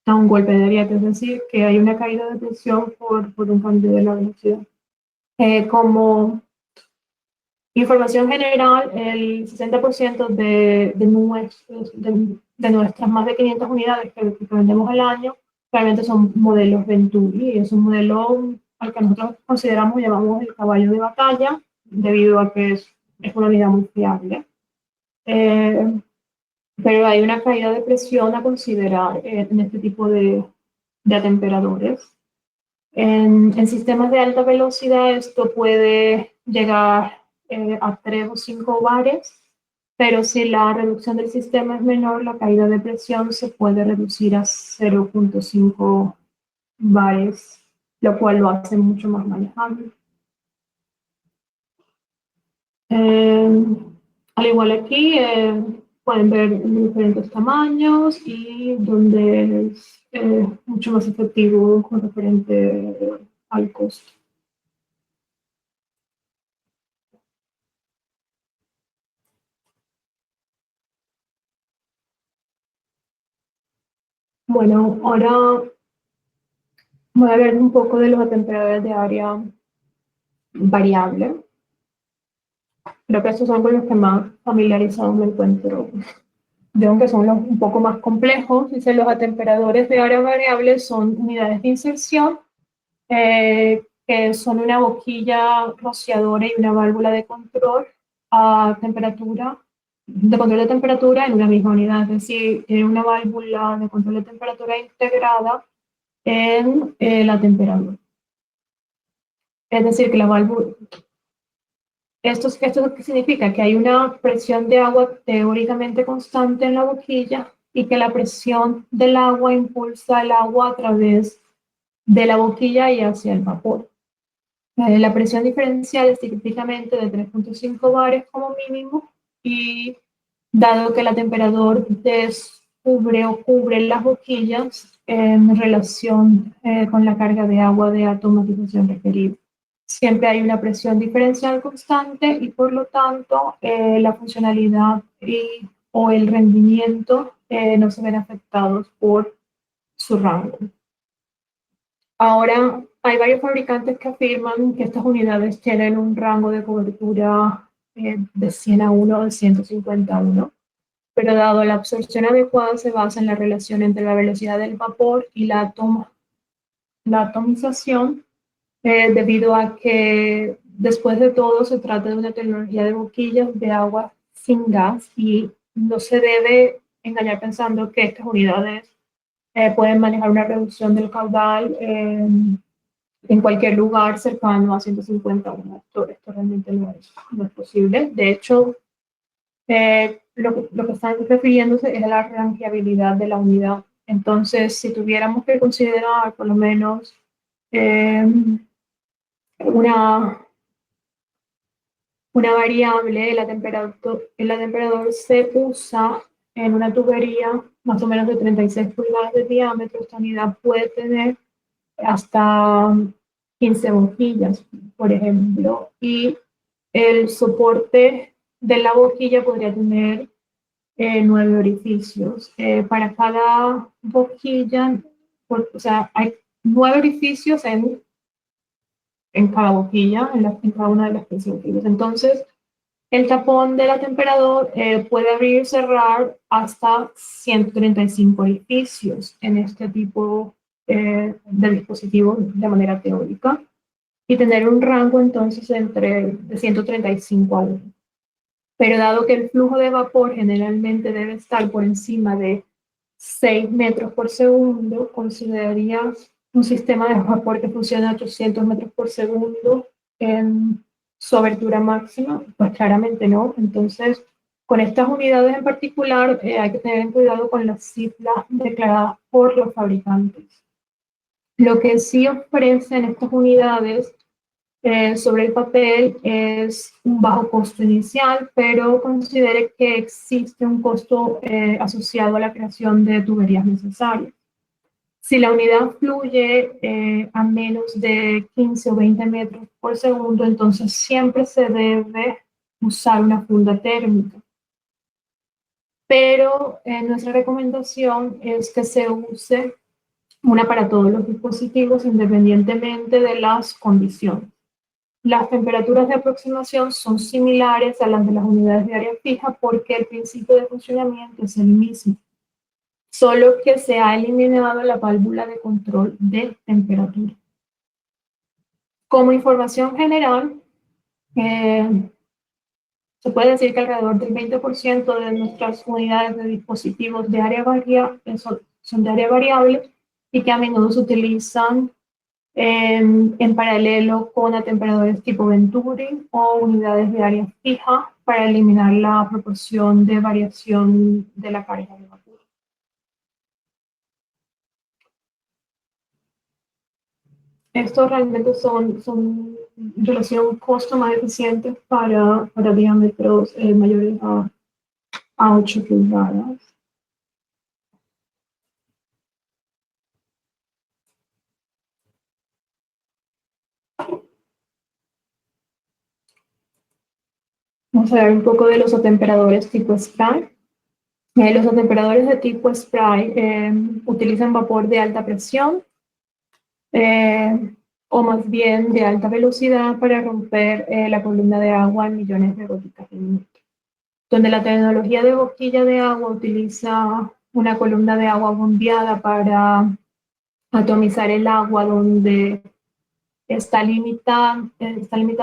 a un golpe de ariete, es decir, que hay una caída de presión por un cambio de la velocidad. Como información general, el 60% de nuestras más de 500 unidades que vendemos al año realmente son modelos Venturi y es un modelo al que nosotros consideramos, llamamos el caballo de batalla, debido a que es una unidad muy fiable. Pero hay una caída de presión a considerar en este tipo de atemperadores. En sistemas de alta velocidad esto puede llegar a 3 o 5 bares pero si la reducción del sistema es menor, la caída de presión se puede reducir a 0,5 bares, lo cual lo hace mucho más manejable. Eh, Al igual aquí, pueden ver diferentes tamaños y donde es mucho más efectivo con referente al costo. Bueno, ahora voy a hablar un poco de los atemperadores de área variable. Creo que estos son con los que más familiarizados me encuentro. Veo que son los un poco más complejos. Dice, los atemperadores de área variable son unidades de inserción que son una boquilla rociadora y una válvula de control a temperatura, de control de temperatura en una misma unidad. Es decir, tiene una válvula de control de temperatura integrada en la temperatura. Es decir, que la válvula, ¿esto qué significa? Que hay una presión de agua teóricamente constante en la boquilla y que la presión del agua impulsa el agua a través de la boquilla y hacia el vapor. La presión diferencial es típicamente de 3,5 bares como mínimo y dado que el temperador descubre o cubre las boquillas en relación con la carga de agua de automatización requerida. Siempre hay una presión diferencial constante y por lo tanto la funcionalidad o el rendimiento no se ven afectados por su rango. Ahora, hay varios fabricantes que afirman que estas unidades tienen un rango de cobertura de 100 a 1 o de 150 a 1, pero dado la absorción adecuada se basa en la relación entre la velocidad del vapor y la atomización, debido a que después de todo se trata de una tecnología de boquillas de agua sin gas y no se debe engañar pensando que estas unidades pueden manejar una reducción del caudal en cualquier lugar cercano a 150 un esto realmente no es posible. De hecho, lo que están refiriéndose es a la ranqueabilidad de la unidad. Entonces, si tuviéramos que considerar por lo menos una, una variable, el atemperador se usa en una tubería más o menos de 36 pulgadas de diámetro. Esta unidad puede tener hasta 15 boquillas, por ejemplo, y el soporte de la boquilla podría tener 9 orificios. Para cada boquilla, o sea, hay 9 orificios en cada boquilla, en cada una de las 15 boquillas. Entonces, el tapón del atemperador puede abrir y cerrar hasta 135 orificios en este tipo de dispositivos de manera teórica y tener un rango entonces de 135 a 1. Pero dado que el flujo de vapor generalmente debe estar por encima de 6 metros por segundo, considerarías un sistema de vapor que funciona a 800 metros por segundo en su abertura máxima. Pues claramente no. Entonces, con estas unidades en particular, hay que tener cuidado con las cifras declaradas por los fabricantes. Lo que sí ofrecen estas unidades sobre el papel es un bajo costo inicial, pero considere que existe un costo asociado a la creación de tuberías necesarias. Si la unidad fluye a menos de 15 o 20 metros por segundo, entonces siempre se debe usar una funda térmica. Pero nuestra recomendación es que se use una para todos los dispositivos independientemente de las condiciones. Las temperaturas de aproximación son similares a las de las unidades de área fija porque el principio de funcionamiento es el mismo, solo que se ha eliminado la válvula de control de temperatura. Como información general, se puede decir que alrededor del 20% de nuestras unidades de dispositivos de área son de área variable y que a menudo se utilizan en paralelo con atemperadores tipo Venturi o unidades de área fija para eliminar la proporción de variación de la carga de vapor. Estos realmente son en relación costo más eficientes para diámetros mayores a 8 pulgadas. Vamos a ver un poco de los atemperadores tipo spray. Los atemperadores de tipo spray utilizan vapor de alta presión o más bien de alta velocidad para romper la columna de agua en millones de gotitas por minuto. Donde la tecnología de boquilla de agua utiliza una columna de agua bombeada para atomizar el agua, donde está limitada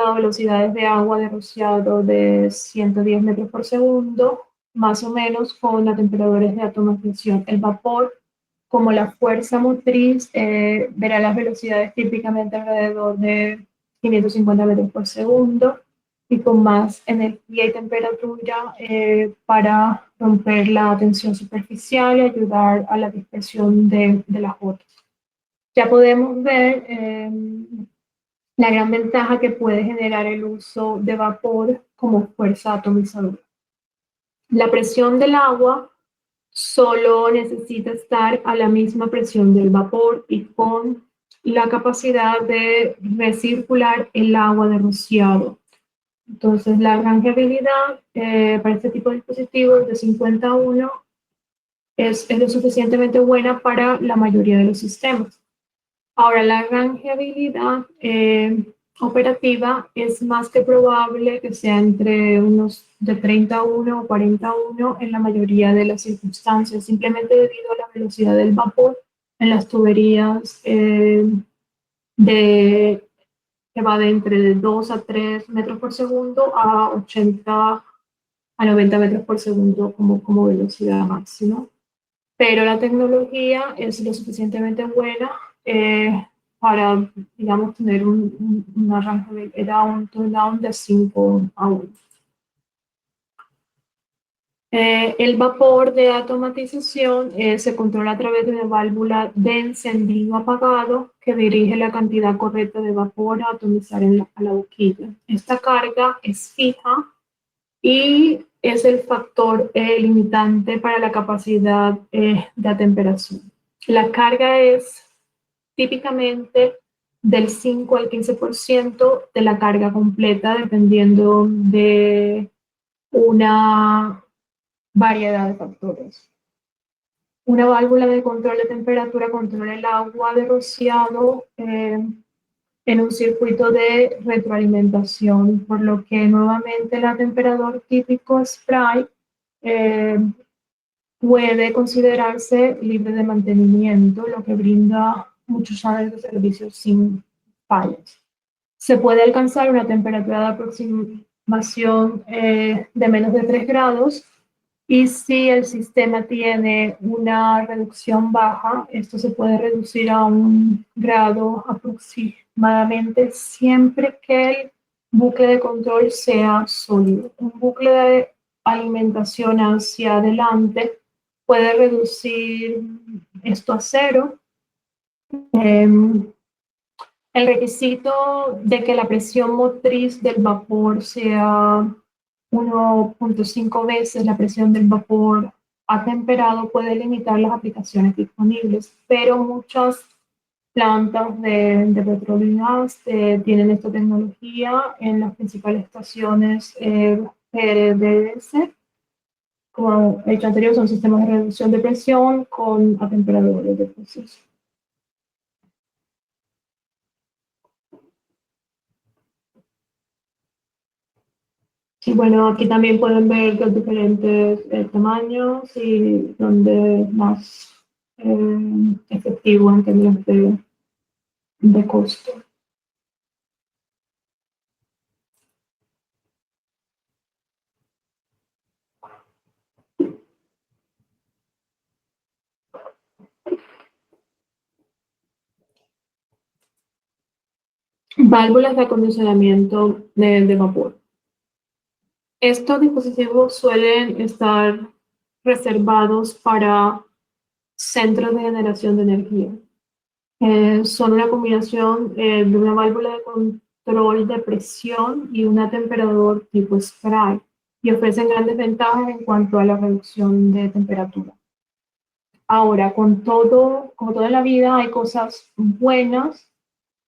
a velocidades de agua de rociado de 110 metros por segundo, más o menos con la temperadores de atomización. El vapor, como la fuerza motriz, verá las velocidades típicamente alrededor de 550 metros por segundo y con más energía y temperatura para romper la tensión superficial y ayudar a la dispersión de las gotas. Ya podemos ver la gran ventaja que puede generar el uso de vapor como fuerza atomizadora. La presión del agua solo necesita estar a la misma presión del vapor y con la capacidad de recircular el agua de rociado. Entonces, la rangeabilidad para este tipo de dispositivos de 51 es lo suficientemente buena para la mayoría de los sistemas. Ahora, la rangeabilidad operativa es más que probable que sea entre unos de 31 o 41 en la mayoría de las circunstancias, simplemente debido a la velocidad del vapor en las tuberías que va de entre 2 a 3 metros por segundo a 80 a 90 metros por segundo como velocidad máxima. Pero la tecnología es lo suficientemente buena para, digamos, tener un arranque, era un turn-down de 5 a 1. El vapor de automatización se controla a través de una válvula de encendido apagado que dirige la cantidad correcta de vapor a atomizar a la boquilla. Esta carga es fija y es el factor limitante para la capacidad de atemperación. La carga es típicamente del 5 al 15% de la carga completa, dependiendo de una variedad de factores. Una válvula de control de temperatura controla el agua de rociado en un circuito de retroalimentación, por lo que nuevamente el atemperador típico spray eh, puede considerarse libre de mantenimiento, lo que brinda muchos años de servicios sin fallas. Se puede alcanzar una temperatura de aproximación de menos de 3 grados y si el sistema tiene una reducción baja, esto se puede reducir a 1 grado aproximadamente siempre que el bucle de control sea sólido. Un bucle de alimentación hacia adelante puede reducir esto a 0. El requisito de que la presión motriz del vapor sea 1.5 veces la presión del vapor atemperado puede limitar las aplicaciones disponibles, pero muchas plantas de petróleo y gas tienen esta tecnología en las principales estaciones PRDS. Como he dicho anterior, son sistemas de reducción de presión con atemperadores de proceso. Y bueno, aquí también pueden ver los diferentes tamaños y donde es más efectivo en términos de costo. Válvulas de acondicionamiento de vapor. Estos dispositivos suelen estar reservados para centros de generación de energía. Son una combinación de una válvula de control de presión y un atemperador tipo spray y ofrecen grandes ventajas en cuanto a la reducción de temperatura. Ahora, como todo en la vida, hay cosas buenas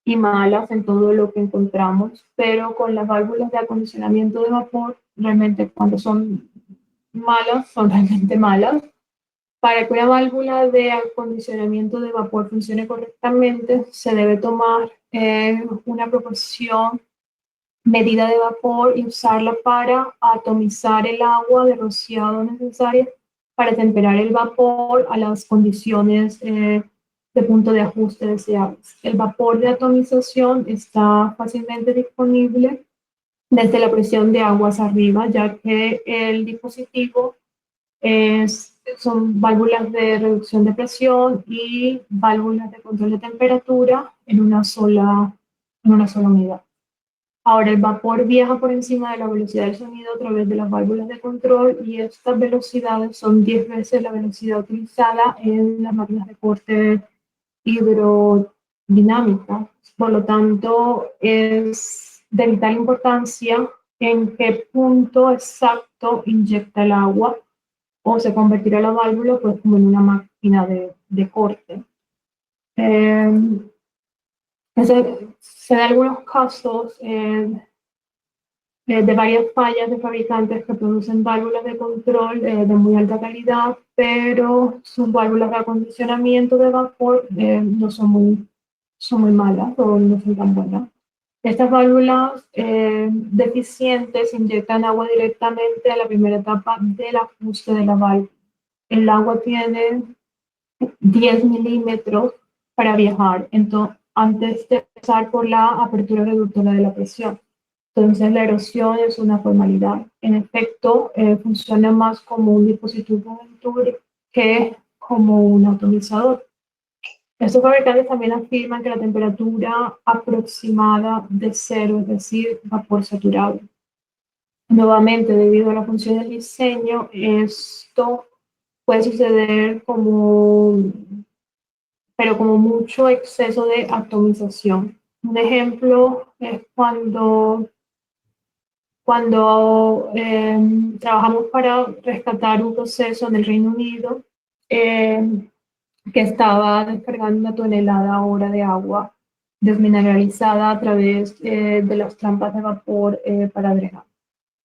y malas en todo lo que encontramos, pero con las válvulas de acondicionamiento de vapor, realmente cuando son malas, son realmente malas. Para que una válvula de acondicionamiento de vapor funcione correctamente, se debe tomar una proporción medida de vapor y usarla para atomizar el agua de rociado necesaria para temperar el vapor a las condiciones de punto de ajuste deseables. El vapor de atomización está fácilmente disponible desde la presión de aguas arriba, ya que el dispositivo son válvulas de reducción de presión y válvulas de control de temperatura en una sola unidad. Ahora, el vapor viaja por encima de la velocidad del sonido a través de las válvulas de control y estas velocidades son 10 veces la velocidad utilizada en las máquinas de corte hidrodinámica. Por lo tanto, es de vital importancia en qué punto exacto inyecta el agua o se convertirá la válvula pues como en una máquina de corte. Eh, se da algunos casos de varias fallas de fabricantes que producen válvulas de control de muy alta calidad, pero sus válvulas de acondicionamiento de vapor no son muy malas o no son tan buenas. Estas válvulas deficientes inyectan agua directamente a la primera etapa del ajuste de la válvula. El agua tiene 10 milímetros para viajar, entonces, antes de pasar por la apertura reductora de la presión. Entonces, la erosión es una formalidad. En efecto, funciona más como un dispositivo Venturi que como un atomizador. Estos fabricantes también afirman que la temperatura aproximada de cero, es decir, vapor saturado. Nuevamente, debido a la función del diseño, esto puede suceder pero como mucho exceso de atomización. Un ejemplo es cuando trabajamos para rescatar un proceso en el Reino Unido eh, que estaba descargando una tonelada hora de agua desmineralizada a través de las trampas de vapor para drenar.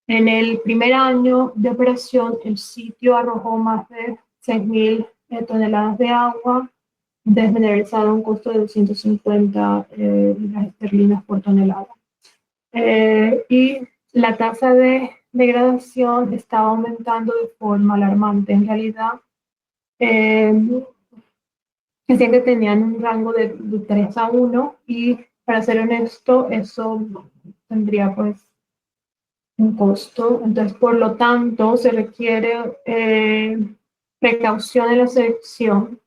En el primer año de operación, el sitio arrojó más de 6.000 toneladas de agua desmineralizada a un costo de 250 libras esterlinas por tonelada. Y la tasa de degradación estaba aumentando de forma alarmante. En realidad, decían que tenían un rango de 3 a 1 y para ser honesto, eso tendría pues un costo. Entonces, por lo tanto, se requiere precaución en la selección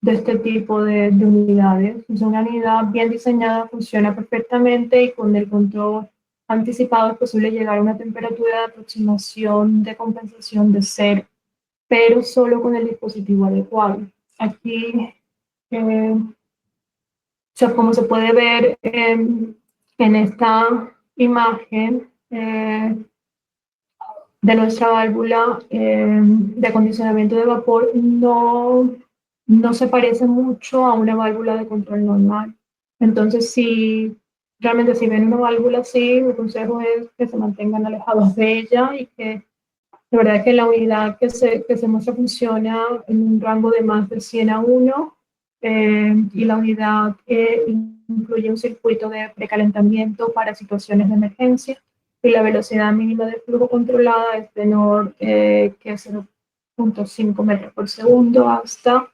de este tipo de unidades. Es una unidad bien diseñada, funciona perfectamente y con el control anticipado es posible llegar a una temperatura de aproximación de compensación de cero, pero solo con el dispositivo adecuado. Aquí, como se puede ver en esta imagen de nuestra válvula de acondicionamiento de vapor, no se parece mucho a una válvula de control normal. Entonces, si realmente si ven una válvula así, mi consejo es que se mantengan alejados de ella y que la verdad es que la unidad que se muestra funciona en un rango de más de 100 a 1 y la unidad incluye un circuito de precalentamiento para situaciones de emergencia y la velocidad mínima de flujo controlada es menor que 0.5 metros por segundo hasta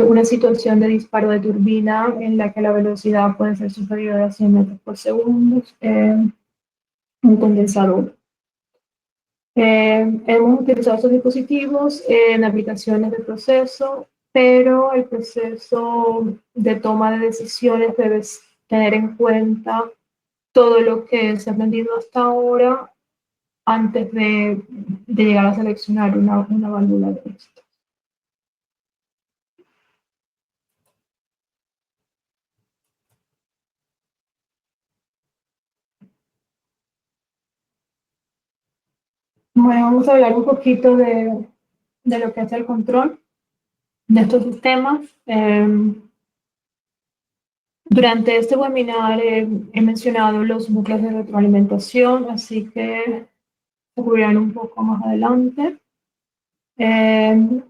una situación de disparo de turbina en la que la velocidad puede ser superior a 100 metros por segundo, un condensador. Hemos utilizado estos dispositivos en aplicaciones de proceso, pero el proceso de toma de decisiones debe tener en cuenta todo lo que se ha aprendido hasta ahora antes de llegar a seleccionar una válvula de esto. Bueno, vamos a hablar un poquito de lo que es el control de estos sistemas. Durante este webinar he mencionado los bucles de retroalimentación, así que se cubrirán un poco más adelante. En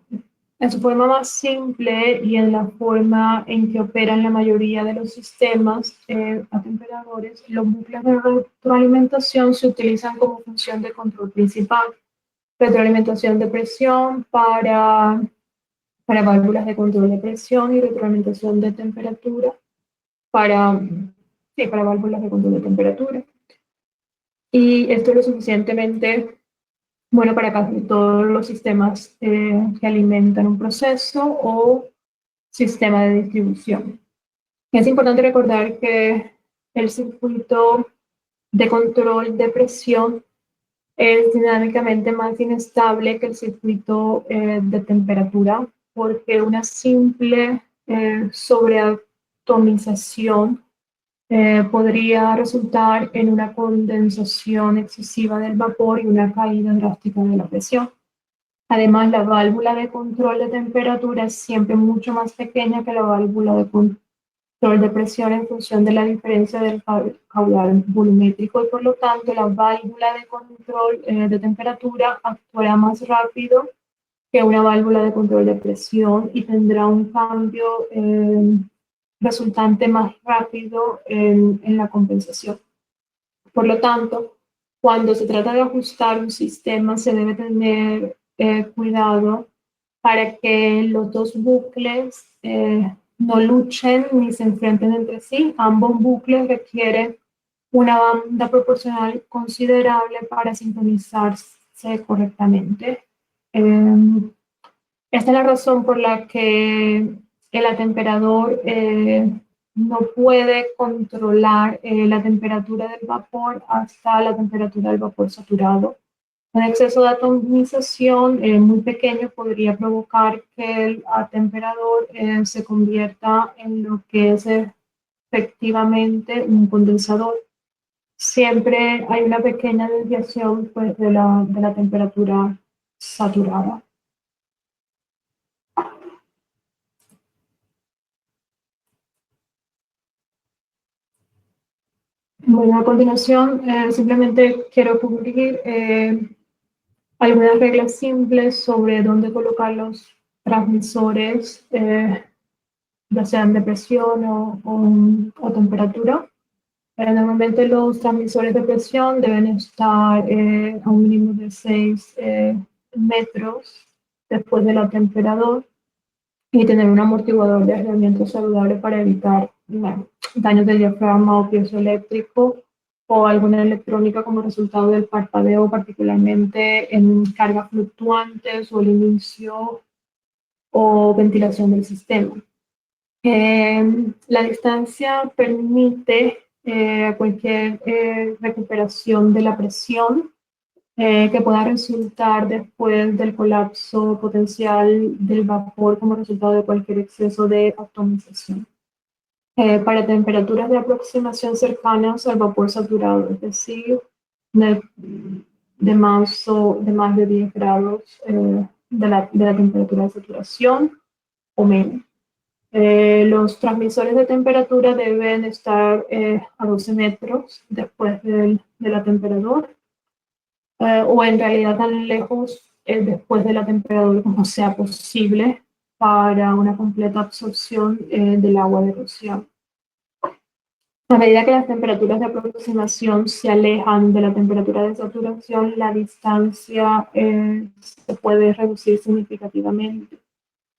su forma más simple y en la forma en que operan la mayoría de los sistemas atemperadores, los bucles de retroalimentación se utilizan como función de control principal. Retroalimentación de presión para válvulas de control de presión y retroalimentación de temperatura para, sí, para válvulas de control de temperatura. Y esto es lo suficientemente bueno para casi todos los sistemas que alimentan un proceso o sistema de distribución. Es importante recordar que el circuito de control de presión es dinámicamente más inestable que el circuito de temperatura, porque una simple sobreatomización podría resultar en una condensación excesiva del vapor y una caída drástica de la presión. Además, la válvula de control de temperatura es siempre mucho más pequeña que la válvula de control de presión en función de la diferencia del caudal volumétrico y por lo tanto la válvula de control de temperatura actuará más rápido que una válvula de control de presión y tendrá un cambio resultante más rápido en la compensación. Por lo tanto, cuando se trata de ajustar un sistema, se debe tener cuidado para que los dos bucles no luchen ni se enfrenten entre sí. Ambos bucles requieren una banda proporcional considerable para sintonizarse correctamente. Esta es la razón por la que el atemperador no puede controlar la temperatura del vapor hasta la temperatura del vapor saturado. Un exceso de atomización muy pequeño podría provocar que el atemperador se convierta en lo que es efectivamente un condensador. Siempre hay una pequeña desviación pues, de la temperatura saturada. Bueno, a continuación simplemente quiero cubrir algunas reglas simples sobre dónde colocar los transmisores, ya sean de presión o temperatura. Normalmente los transmisores de presión deben estar a un mínimo de 6 metros después del atemperador y tener un amortiguador de aislamiento saludable para evitar daños del diafragma o piezoeléctrico o alguna electrónica como resultado del parpadeo, particularmente en cargas fluctuantes o el inicio o ventilación del sistema. La distancia permite cualquier recuperación de la presión que pueda resultar después del colapso potencial del vapor como resultado de cualquier exceso de atomización. Para temperaturas de aproximación cercanas al vapor saturado, es decir, de más de 10 grados de la temperatura de saturación o menos. Los transmisores de temperatura deben estar a 12 metros después del atemperador o en realidad tan lejos después del atemperador como sea posible para una completa absorción del agua de rociado. A medida que las temperaturas de aproximación se alejan de la temperatura de saturación, la distancia se puede reducir significativamente.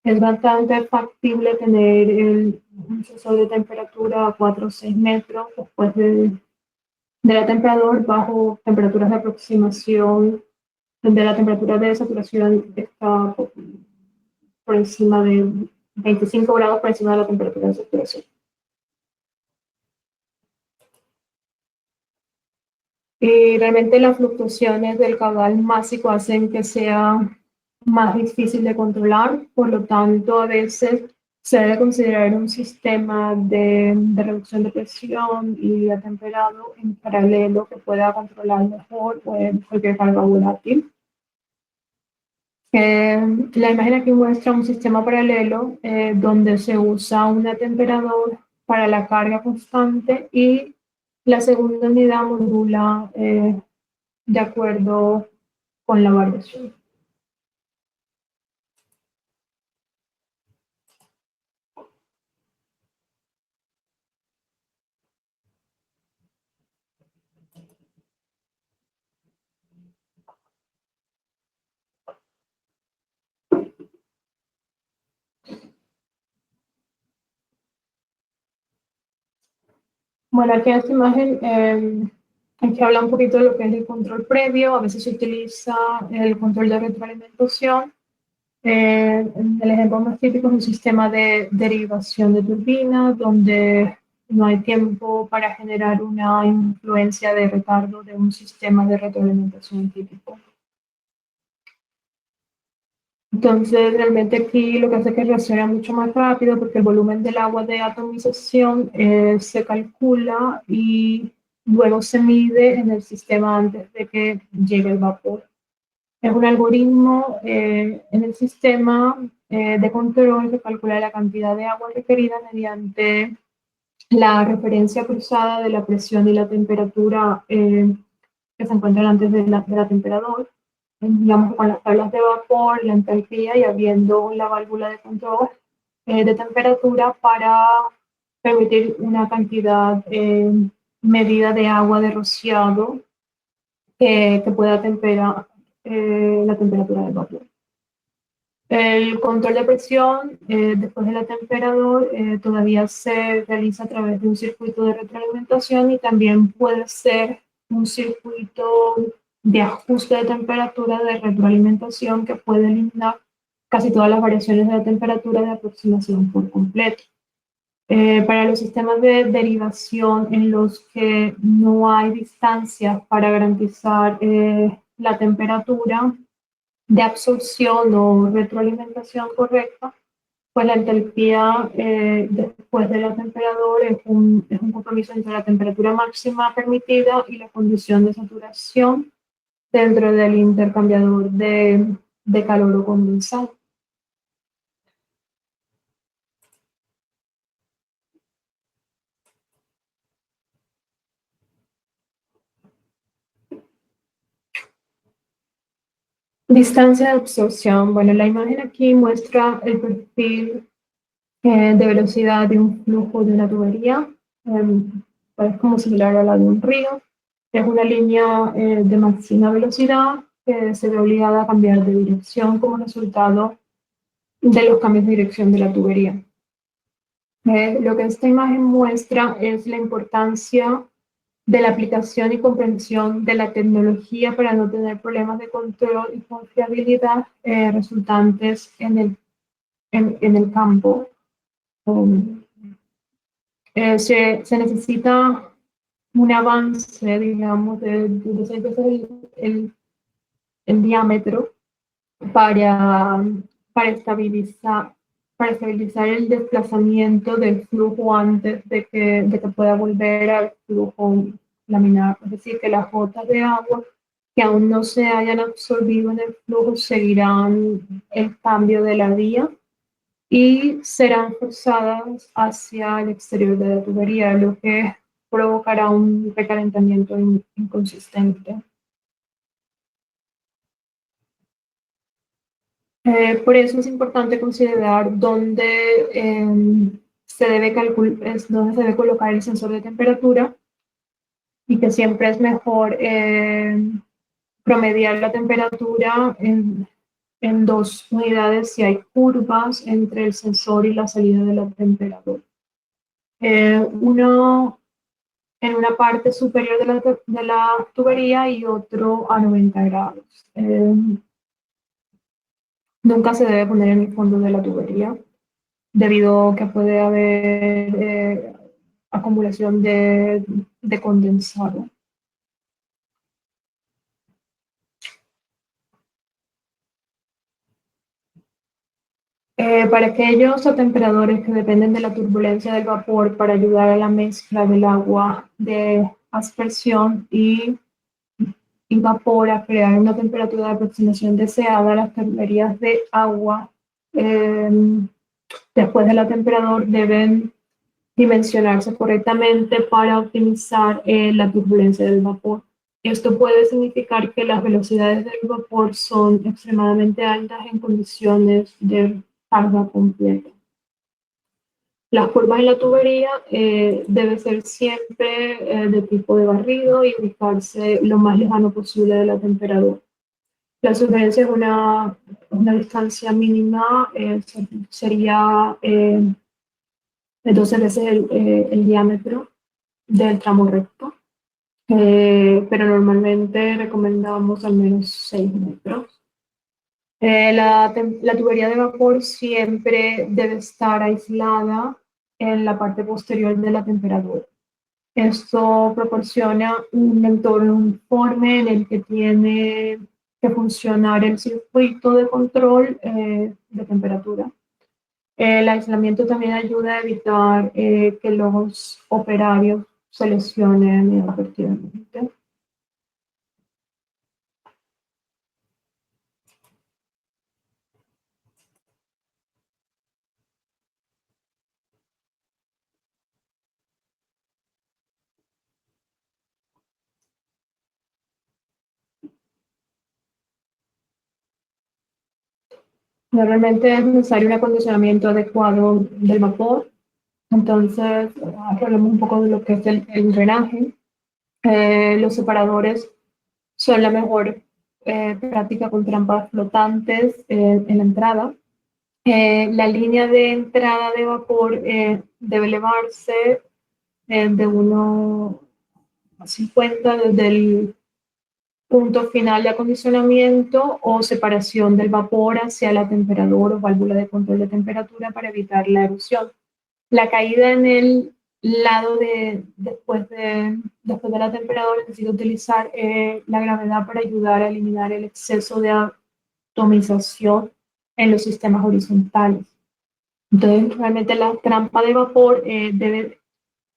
Es bastante factible tener un sensor de temperatura a 4 o 6 metros después del atemperador bajo temperaturas de aproximación, donde la temperatura de saturación está por encima de 25 grados por encima de la temperatura de saturación. Y realmente las fluctuaciones del caudal másico hacen que sea más difícil de controlar, por lo tanto, a veces se debe considerar un sistema de reducción de presión y de temperado en paralelo que pueda controlar mejor cualquier carga volátil. La imagen aquí muestra un sistema paralelo donde se usa un atemperador para la carga constante y la segunda unidad modula de acuerdo con la variación. Bueno, aquí en esta imagen aquí habla un poquito de lo que es el control previo. A veces se utiliza el control de retroalimentación. El ejemplo más típico es un sistema de derivación de turbina, donde no hay tiempo para generar una influencia de retardo de un sistema de retroalimentación típico. Entonces, realmente aquí lo que hace es que reacciona mucho más rápido porque el volumen del agua de atomización se calcula y luego se mide en el sistema antes de que llegue el vapor. Es un algoritmo en el sistema de control que calcula la cantidad de agua requerida mediante la referencia cruzada de la presión y la temperatura que se encuentran antes del atemperador, digamos, con las tablas de vapor, la entalpía y habiendo la válvula de control de temperatura para permitir una cantidad medida de agua de rociado que pueda temperar la temperatura del vapor. El control de presión después del atemperador todavía se realiza a través de un circuito de retroalimentación y también puede ser un circuito de ajuste de temperatura de retroalimentación que puede eliminar casi todas las variaciones de la temperatura de aproximación por completo. Para los sistemas de derivación en los que no hay distancias para garantizar la temperatura de absorción o retroalimentación correcta, pues la entalpía después del atemperador es un compromiso entre la temperatura máxima permitida y la condición de saturación dentro del intercambiador de calor o condensado. Distancia de absorción. Bueno, la imagen aquí muestra el perfil de velocidad de un flujo de una tubería. Es como similar a la de un río. Es una línea de máxima velocidad que se ve obligada a cambiar de dirección como resultado de los cambios de dirección de la tubería. Lo que esta imagen muestra es la importancia de la aplicación y comprensión de la tecnología para no tener problemas de control y confiabilidad resultantes en el campo. Se necesita un avance, digamos, de 6 veces el diámetro para, para para estabilizar el desplazamiento del flujo antes de que pueda volver al flujo laminar. Es decir, que las gotas de agua que aún no se hayan absorbido en el flujo seguirán el cambio de la vía y serán forzadas hacia el exterior de la tubería, lo que provocará un recalentamiento inconsistente. Por eso es importante considerar dónde dónde se debe colocar el sensor de temperatura y que siempre es mejor promediar la temperatura en 2 unidades si hay curvas entre el sensor y la salida de la temperatura. Uno en una parte superior de la tubería y otro a 90 grados. Nunca se debe poner en el fondo de la tubería, debido a que puede haber acumulación de condensado. Para aquellos atemperadores que dependen de la turbulencia del vapor para ayudar a la mezcla del agua de aspersión y vapor a crear una temperatura de aproximación deseada, las tuberías de agua eh, después del atemperador deben dimensionarse correctamente para optimizar la turbulencia del vapor. Esto puede significar que las velocidades del vapor son extremadamente altas en condiciones de carga completa. Las curvas en la tubería deben ser siempre de tipo de barrido y ubicarse lo más lejano posible de la temperatura. La sugerencia es una distancia mínima, sería de 12 veces el diámetro del tramo recto, pero normalmente recomendamos al menos 6 metros. La tubería de vapor siempre debe estar aislada en la parte posterior de la temperatura. Esto proporciona un entorno uniforme en el que tiene que funcionar el circuito de control de temperatura. El aislamiento también ayuda a evitar que los operarios se lesionen inadvertidamente. Normalmente es necesario un acondicionamiento adecuado del vapor. Entonces, hablamos un poco de lo que es el drenaje. Los separadores son la mejor práctica con trampas flotantes en la entrada. La línea de entrada de vapor debe elevarse de 1,50 desde el punto final de acondicionamiento o separación del vapor hacia la temperadura o válvula de control de temperatura para evitar la erosión. La caída en el lado después de la temperatura necesita utilizar la gravedad para ayudar a eliminar el exceso de atomización en los sistemas horizontales. Entonces, realmente la trampa de vapor debe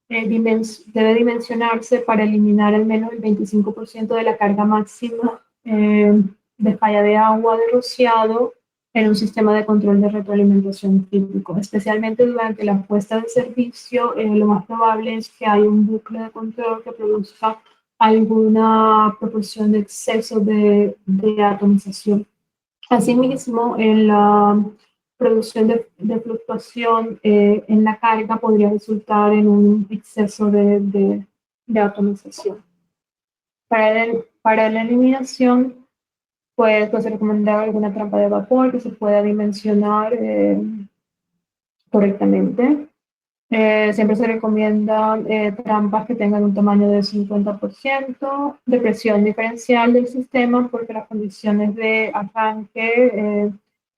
dimensionarse para eliminar al menos el 25% de la carga máxima de falla de agua de rociado en un sistema de control de retroalimentación típico. Especialmente durante la puesta de servicio, lo más probable es que haya un bucle de control que produzca alguna proporción de exceso de atomización. Asimismo, en la producción de fluctuación en la carga podría resultar en un exceso de atomización. Para la eliminación, pues se recomienda alguna trampa de vapor que se pueda dimensionar correctamente. Siempre se recomiendan trampas que tengan un tamaño de 50% de presión diferencial del sistema, porque las condiciones de arranque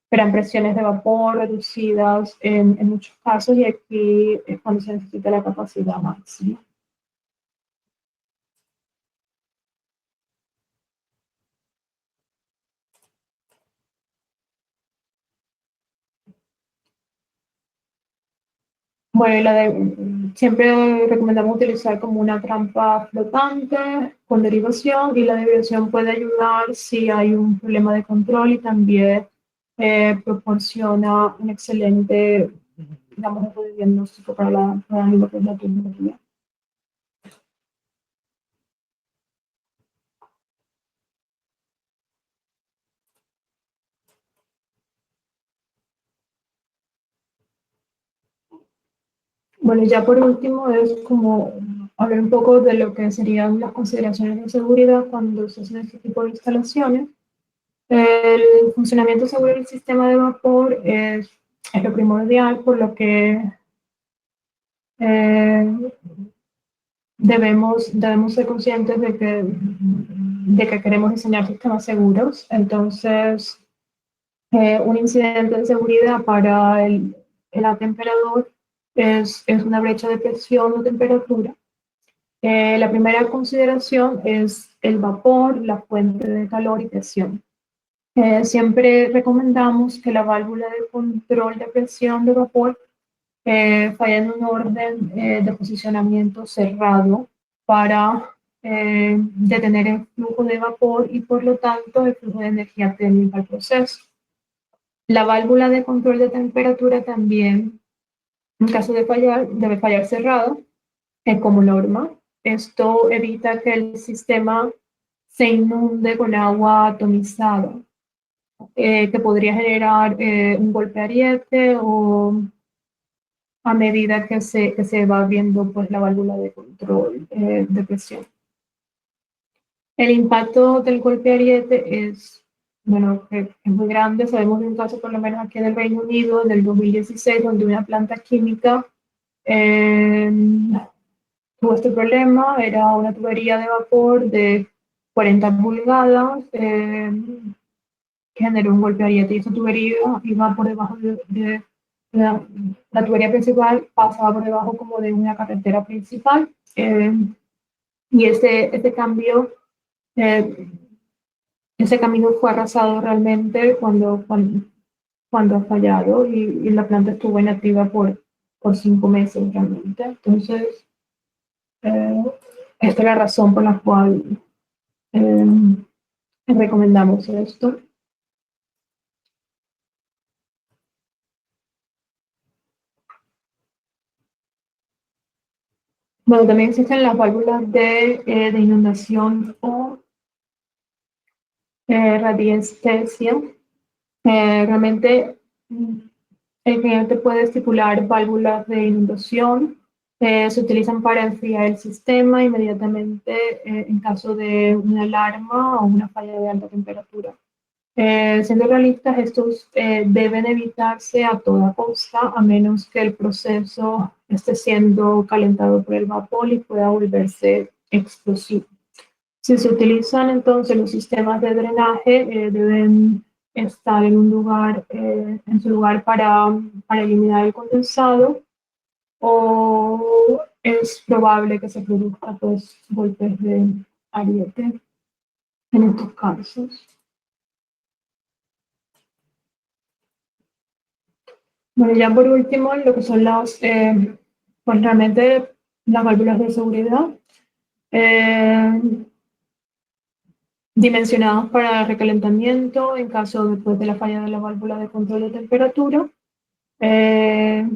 esperan presiones de vapor reducidas en muchos casos, y aquí es cuando se necesita la capacidad máxima. Bueno, siempre recomendamos utilizar como una trampa flotante con derivación, y la derivación puede ayudar si hay un problema de control, y también proporciona un excelente, digamos, diagnóstico para lo que es la tubería. Bueno, ya por último es como hablar un poco de lo que serían las consideraciones de seguridad cuando se hacen este tipo de instalaciones. El funcionamiento seguro del sistema de vapor es lo primordial, por lo que debemos ser conscientes de que queremos diseñar sistemas seguros. Entonces, un incidente de seguridad para el atemperador es una brecha de presión o temperatura. La primera consideración es el vapor, la fuente de calor y presión. Siempre recomendamos que la válvula de control de presión de vapor falla en un orden de posicionamiento cerrado para detener el flujo de vapor y por lo tanto el flujo de energía térmica al proceso. La válvula de control de temperatura también, en caso de fallar, debe fallar cerrado como norma. Esto evita que el sistema se inunde con agua atomizada, que podría generar un golpe ariete o a medida que se va abriendo pues, la válvula de control de presión. El impacto del golpe ariete es, bueno, es muy grande. Sabemos de un caso, por lo menos aquí en el Reino Unido, del 2016, donde una planta química eh, tuvo este problema. Era una tubería de vapor de 40 pulgadas que generó un golpe ariete. Y esa tubería iba por debajo de la tubería principal, pasaba por debajo como de una carretera principal. Y ese cambio, eh, ese camino fue arrasado realmente cuando ha fallado y la planta estuvo inactiva por 5 meses realmente. Entonces, eh, esta es la razón por la cual eh, recomendamos esto. Bueno, también existen las válvulas de inundación o radiestesia. Realmente el cliente puede estipular válvulas de inundación. Se utilizan para enfriar el sistema inmediatamente en caso de una alarma o una falla de alta temperatura. Siendo realistas, estos deben evitarse a toda costa, a menos que el proceso esté siendo calentado por el vapor y pueda volverse explosivo. Si se utilizan entonces los sistemas de drenaje, deben estar en un lugar, en su lugar para eliminar el condensado, o es probable que se produzca pues, golpes de ariete en estos casos. Bueno, ya por último, lo que son pues realmente las válvulas de seguridad eh, dimensionadas para recalentamiento en caso después de la falla de la válvula de control de temperatura. Eh,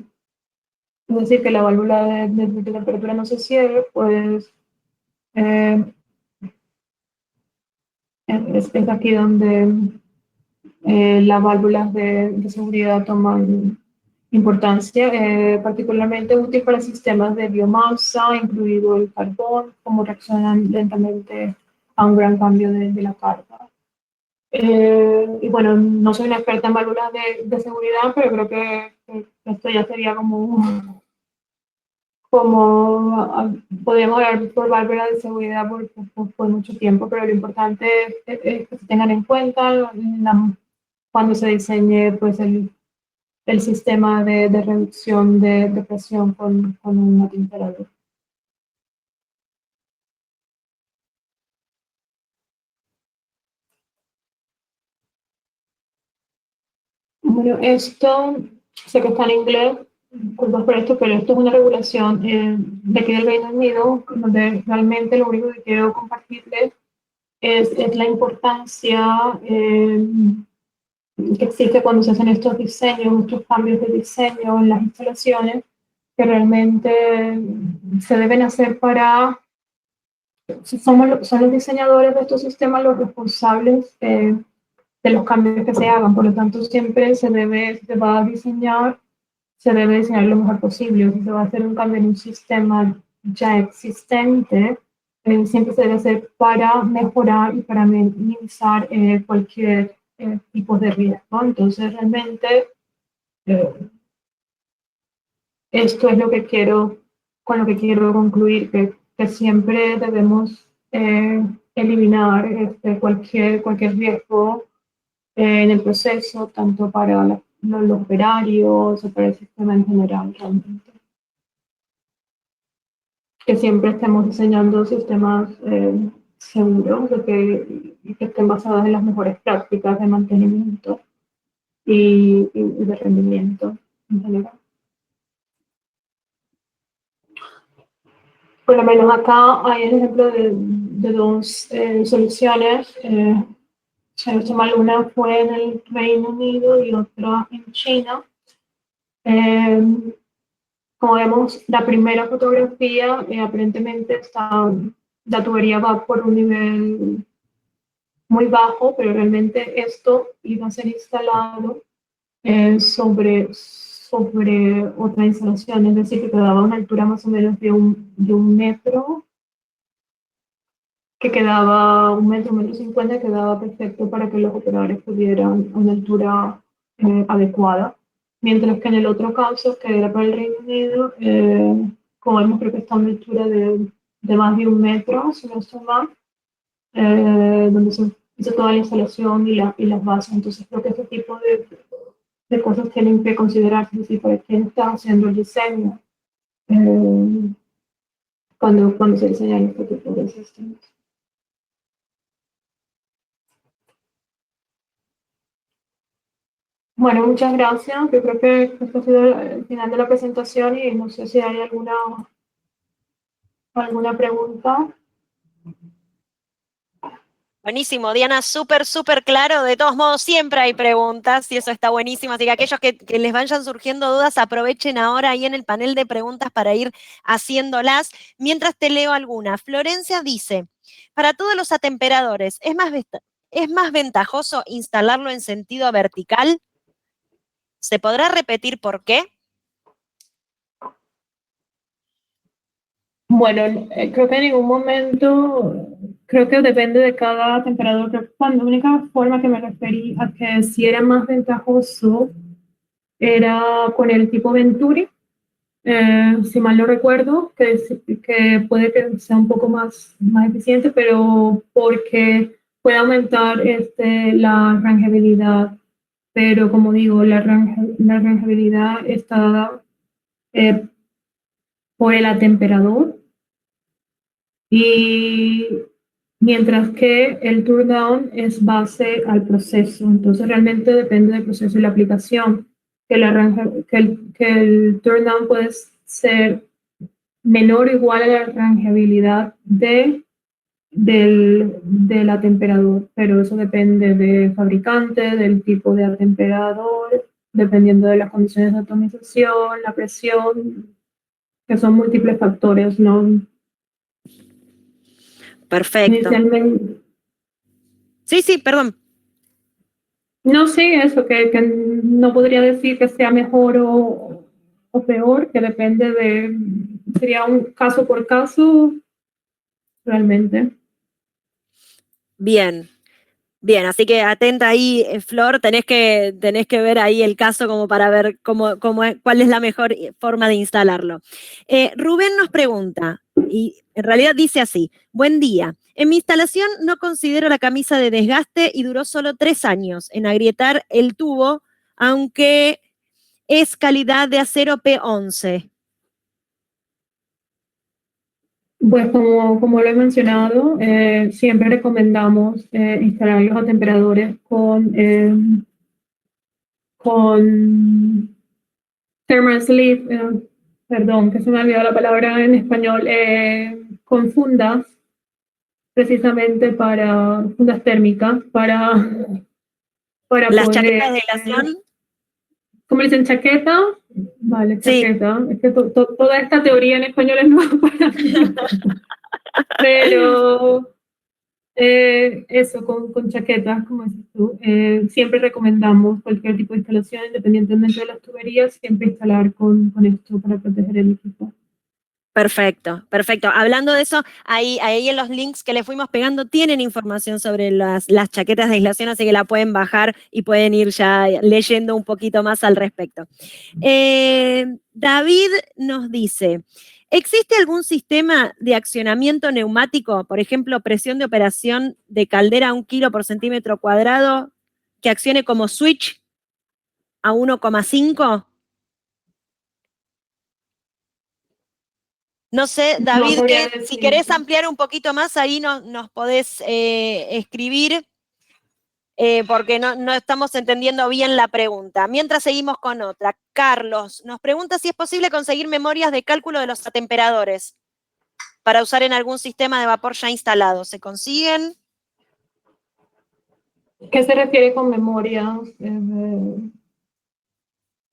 es decir, que la válvula de temperatura no se cierre, pues eh, es aquí donde las válvulas de seguridad toman importancia, particularmente útil para sistemas de biomasa, incluido el carbón, como reaccionan lentamente a un gran cambio de la carga. Y bueno, no soy una experta en válvulas de seguridad, pero creo que esto ya sería como podríamos hablar por válvulas de seguridad por mucho tiempo, pero lo importante es que se tengan en cuenta cuando se diseñe pues el sistema de reducción de presión con un atemperador. Bueno, esto sé que está en inglés, disculpas por esto, pero esto es una regulación de aquí del Reino Unido, donde realmente lo único que quiero compartirles es la importancia que existe cuando se hacen estos diseños, estos cambios de diseño en las instalaciones, que realmente se deben hacer son los diseñadores de estos sistemas los responsables de los cambios que se hagan. Por lo tanto, siempre se va a diseñar, se debe diseñar lo mejor posible. Si se va a hacer un cambio en un sistema ya existente, siempre se debe hacer para mejorar y para minimizar cualquier tipo de riesgo. Entonces, realmente, eh, esto es lo que con lo que quiero concluir, que siempre debemos eliminar cualquier riesgo en el proceso, tanto para los operarios o para el sistema en general, realmente. Que siempre estemos diseñando sistemas seguros y que estén basadas en las mejores prácticas de mantenimiento y de rendimiento en general. Por lo menos acá hay el ejemplo de dos soluciones. Si no estoy mal, una fue en el Reino Unido y otra en China. Eh, Como vemos, la primera fotografía aparentemente la tubería va por un nivel muy bajo, pero realmente esto iba a ser instalado sobre otra instalación, es decir, que quedaba a una altura más o menos de un metro, que quedaba 1 metro, 1,50 m, quedaba perfecto para que los operadores pudieran a una altura adecuada. Mientras que en el otro caso, que era para el Reino Unido, como vemos, creo que está a una altura de más de 1 metro, si no estoy mal, donde se hizo toda la instalación y las bases. Entonces creo que este tipo de cosas tienen que considerarse, es decir, para quién está haciendo el diseño cuando se diseñan este tipo de sistemas. Bueno, muchas gracias. Yo creo que esto ha sido el final de la presentación y no sé si hay alguna pregunta. Buenísimo, Diana, súper, súper claro. De todos modos, siempre hay preguntas y eso está buenísimo. Así que aquellos que les vayan surgiendo dudas, aprovechen ahora ahí en el panel de preguntas para ir haciéndolas. Mientras te leo alguna. Florencia dice, para todos los atemperadores, ¿es más ventajoso instalarlo en sentido vertical? ¿Se podrá repetir por qué? Bueno, creo que en ningún momento, creo que depende de cada temperador. Creo que la única forma que me referí a que si era más ventajoso era con el tipo Venturi, si mal no recuerdo, que puede que sea un poco más eficiente, pero porque puede aumentar la rangeabilidad. Pero como digo, la rangeabilidad está dada eh, por el atemperador y mientras que el turn down es base al proceso. Entonces realmente depende del proceso y la aplicación. Que el turn down puede ser menor o igual a la rangeabilidad del atemperador, pero eso depende del fabricante, del tipo de atemperador, dependiendo de las condiciones de atomización, la presión, que son múltiples factores, ¿no? Perfecto. Inicialmente, Sí, sí, perdón. no sé eso, que no podría decir que sea mejor o peor, que sería un caso por caso, realmente. Bien. Bien, así que atenta ahí, Flor, tenés que ver ahí el caso como para ver cuál es la mejor forma de instalarlo. Rubén nos pregunta, y en realidad dice así, buen día, en mi instalación no considero la camisa de desgaste y duró solo 3 años en agrietar el tubo, aunque es calidad de acero P11. Pues como lo he mencionado, siempre recomendamos instalar los atemperadores con thermal sleeve, perdón, que se me ha olvidado la palabra en español, con fundas, precisamente para fundas térmicas, para Las poder, chaquetas de aislación, ¿cómo le dicen? Chaqueta. Vale, sí, chaqueta. Es que toda esta teoría en español es nueva para mí. Pero eso, con chaquetas, como dices tú, siempre recomendamos cualquier tipo de instalación, independientemente de las tuberías, siempre instalar con esto para proteger el equipo. perfecto, perfecto. Hablando de eso, ahí en los links que le fuimos pegando tienen información sobre las chaquetas de aislación, así que la pueden bajar y pueden ir ya leyendo un poquito más al respecto. David nos dice, ¿existe algún sistema de accionamiento neumático, por ejemplo, presión de operación de caldera a 1 kilo por centímetro cuadrado, que accione como switch a 1,5? No sé, No David, sabría que si querés decirte. ampliar un poquito más, ahí nos podés escribir, porque no estamos entendiendo bien la pregunta. Mientras seguimos con otra. Carlos nos pregunta si es posible conseguir memorias de cálculo de los atemperadores para usar en algún sistema de vapor ya instalado. ¿Se consiguen? ¿Qué se refiere con memoria?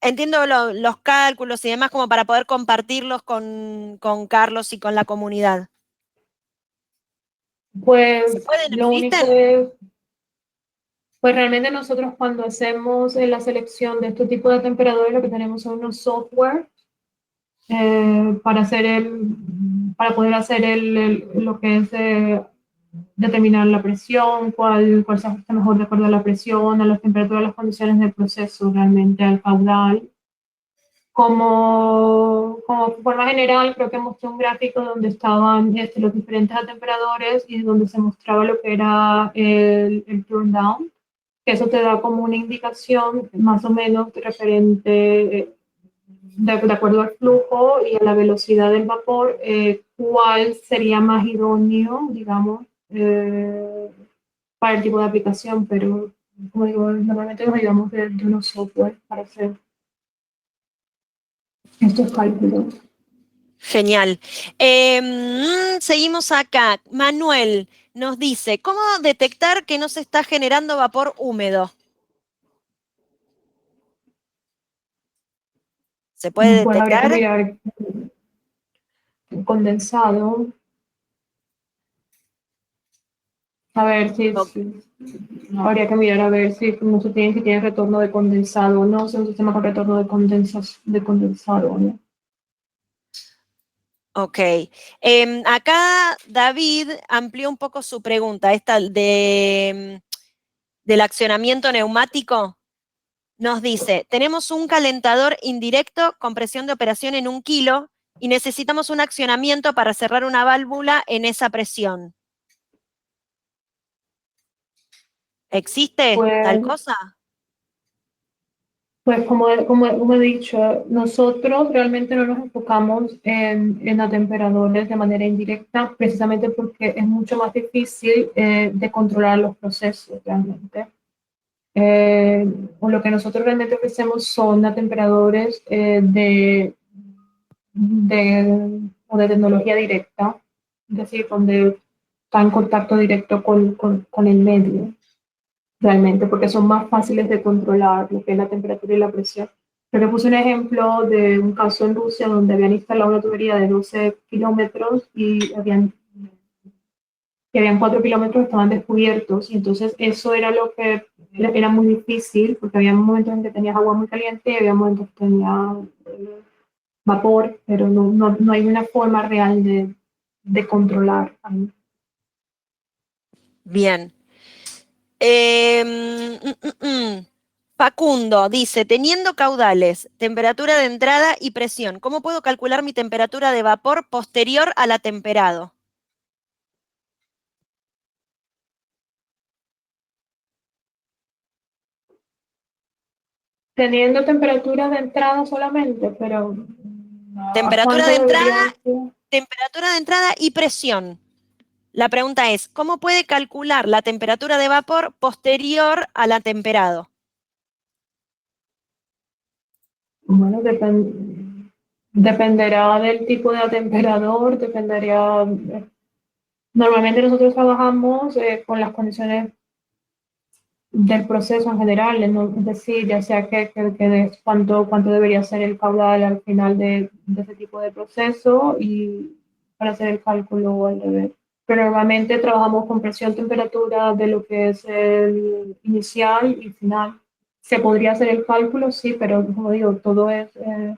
Entiendo los cálculos y demás como para poder compartirlos con Carlos y con la comunidad. ¿Se Pues pueden? lo único ¿Existen? es, pues realmente nosotros cuando hacemos la selección de este tipo de temperadores, lo que tenemos son unos software para para poder hacer lo que es determinar la presión, cuál se ajusta mejor de acuerdo a la presión, a las temperaturas, a las condiciones del proceso, realmente al caudal. Como forma general, creo que mostré un gráfico donde estaban los diferentes atemperadores y donde se mostraba lo que era el turn down, que eso te da como una indicación más o menos referente, de acuerdo al flujo y a la velocidad del vapor, cuál sería más idóneo, digamos, para el tipo de aplicación, pero como digo, normalmente nos ayudamos de unos software para hacer estos cálculos. Genial. Seguimos acá. Manuel nos dice, ¿cómo detectar que no se está generando vapor húmedo? ¿Se puede Pues habría que detectar? mirar condensado, a ver O- habría que mirar a ver si tiene retorno de condensado o no, si es un sistema con retorno de condensado o no. Ok. Acá David amplió un poco su pregunta, esta del accionamiento neumático. Nos dice, tenemos un calentador indirecto con presión de operación en 1 kilo y necesitamos un accionamiento para cerrar una válvula en esa presión. ¿Existe tal Pues, cosa? pues como he dicho, nosotros realmente no nos enfocamos en atemperadores de manera indirecta, precisamente porque es mucho más difícil de controlar los procesos realmente. O lo que nosotros realmente ofrecemos son atemperadores o de tecnología directa, es decir, donde está en contacto directo con el medio, realmente, porque son más fáciles de controlar lo que es la temperatura y la presión. Pero puse un ejemplo de un caso en Rusia donde habían instalado una tubería de 12 kilómetros y que habían 4 kilómetros que estaban descubiertos, y entonces eso era lo que era muy difícil, porque había momentos en que tenías agua muy caliente y había momentos que tenía vapor, pero no hay una forma real de controlar. Bien. Facundo dice, teniendo caudales, temperatura de entrada y presión, ¿cómo puedo calcular mi temperatura de vapor posterior al atemperado? Teniendo temperatura de entrada solamente, pero ¿a Temperatura cuánto de debería entrada, ser? temperatura de entrada y presión. La pregunta es, ¿cómo puede calcular la temperatura de vapor posterior al atemperado? Bueno, dependerá del tipo de atemperador, dependería. Normalmente nosotros trabajamos con las condiciones del proceso en general, ¿no? Es decir, ya sea cuánto debería ser el caudal al final de ese tipo de proceso y para hacer el cálculo al revés. Pero normalmente trabajamos con presión, temperatura de lo que es el inicial y final. Se podría hacer el cálculo, sí, pero como digo, todo es Muy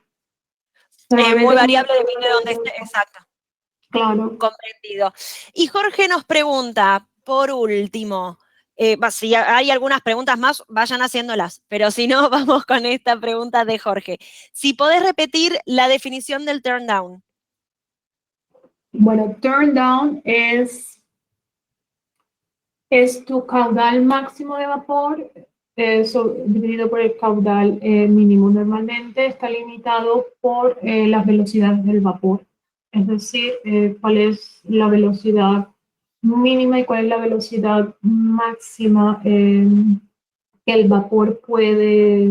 normalmente como variable, depende de dónde esté. Exacto, claro. comprendido. Y Jorge nos pregunta, por último, si hay algunas preguntas más, vayan haciéndolas, pero si no, vamos con esta pregunta de Jorge. Si podés repetir la definición del turn down. Bueno, turn down es tu caudal máximo de vapor dividido por el caudal mínimo. Normalmente está limitado por las velocidades del vapor. es decir, cuál es la velocidad mínima y cuál es la velocidad máxima que el vapor puede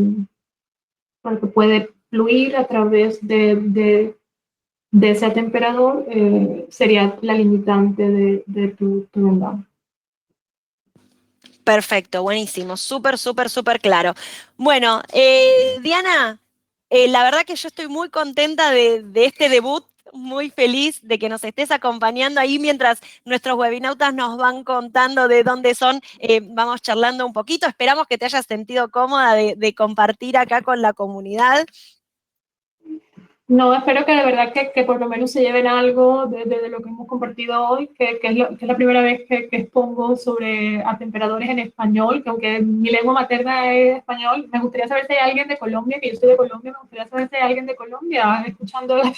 fluir a través de ese temperador, sería la limitante de tu ondado. Perfecto, buenísimo, súper, súper, súper claro. Bueno, Diana, la verdad que yo estoy muy contenta de este debut, muy feliz de que nos estés acompañando ahí mientras nuestros webinautas nos van contando de dónde son, vamos charlando un poquito. Esperamos que te hayas sentido cómoda de compartir acá con la comunidad. No, espero que de verdad que por lo menos se lleven algo de lo que hemos compartido hoy, que es la primera vez que expongo sobre atemperadores en español, que aunque mi lengua materna es español, me gustaría saber si hay alguien de Colombia, que yo soy de Colombia, me gustaría saber si hay alguien de Colombia escuchando el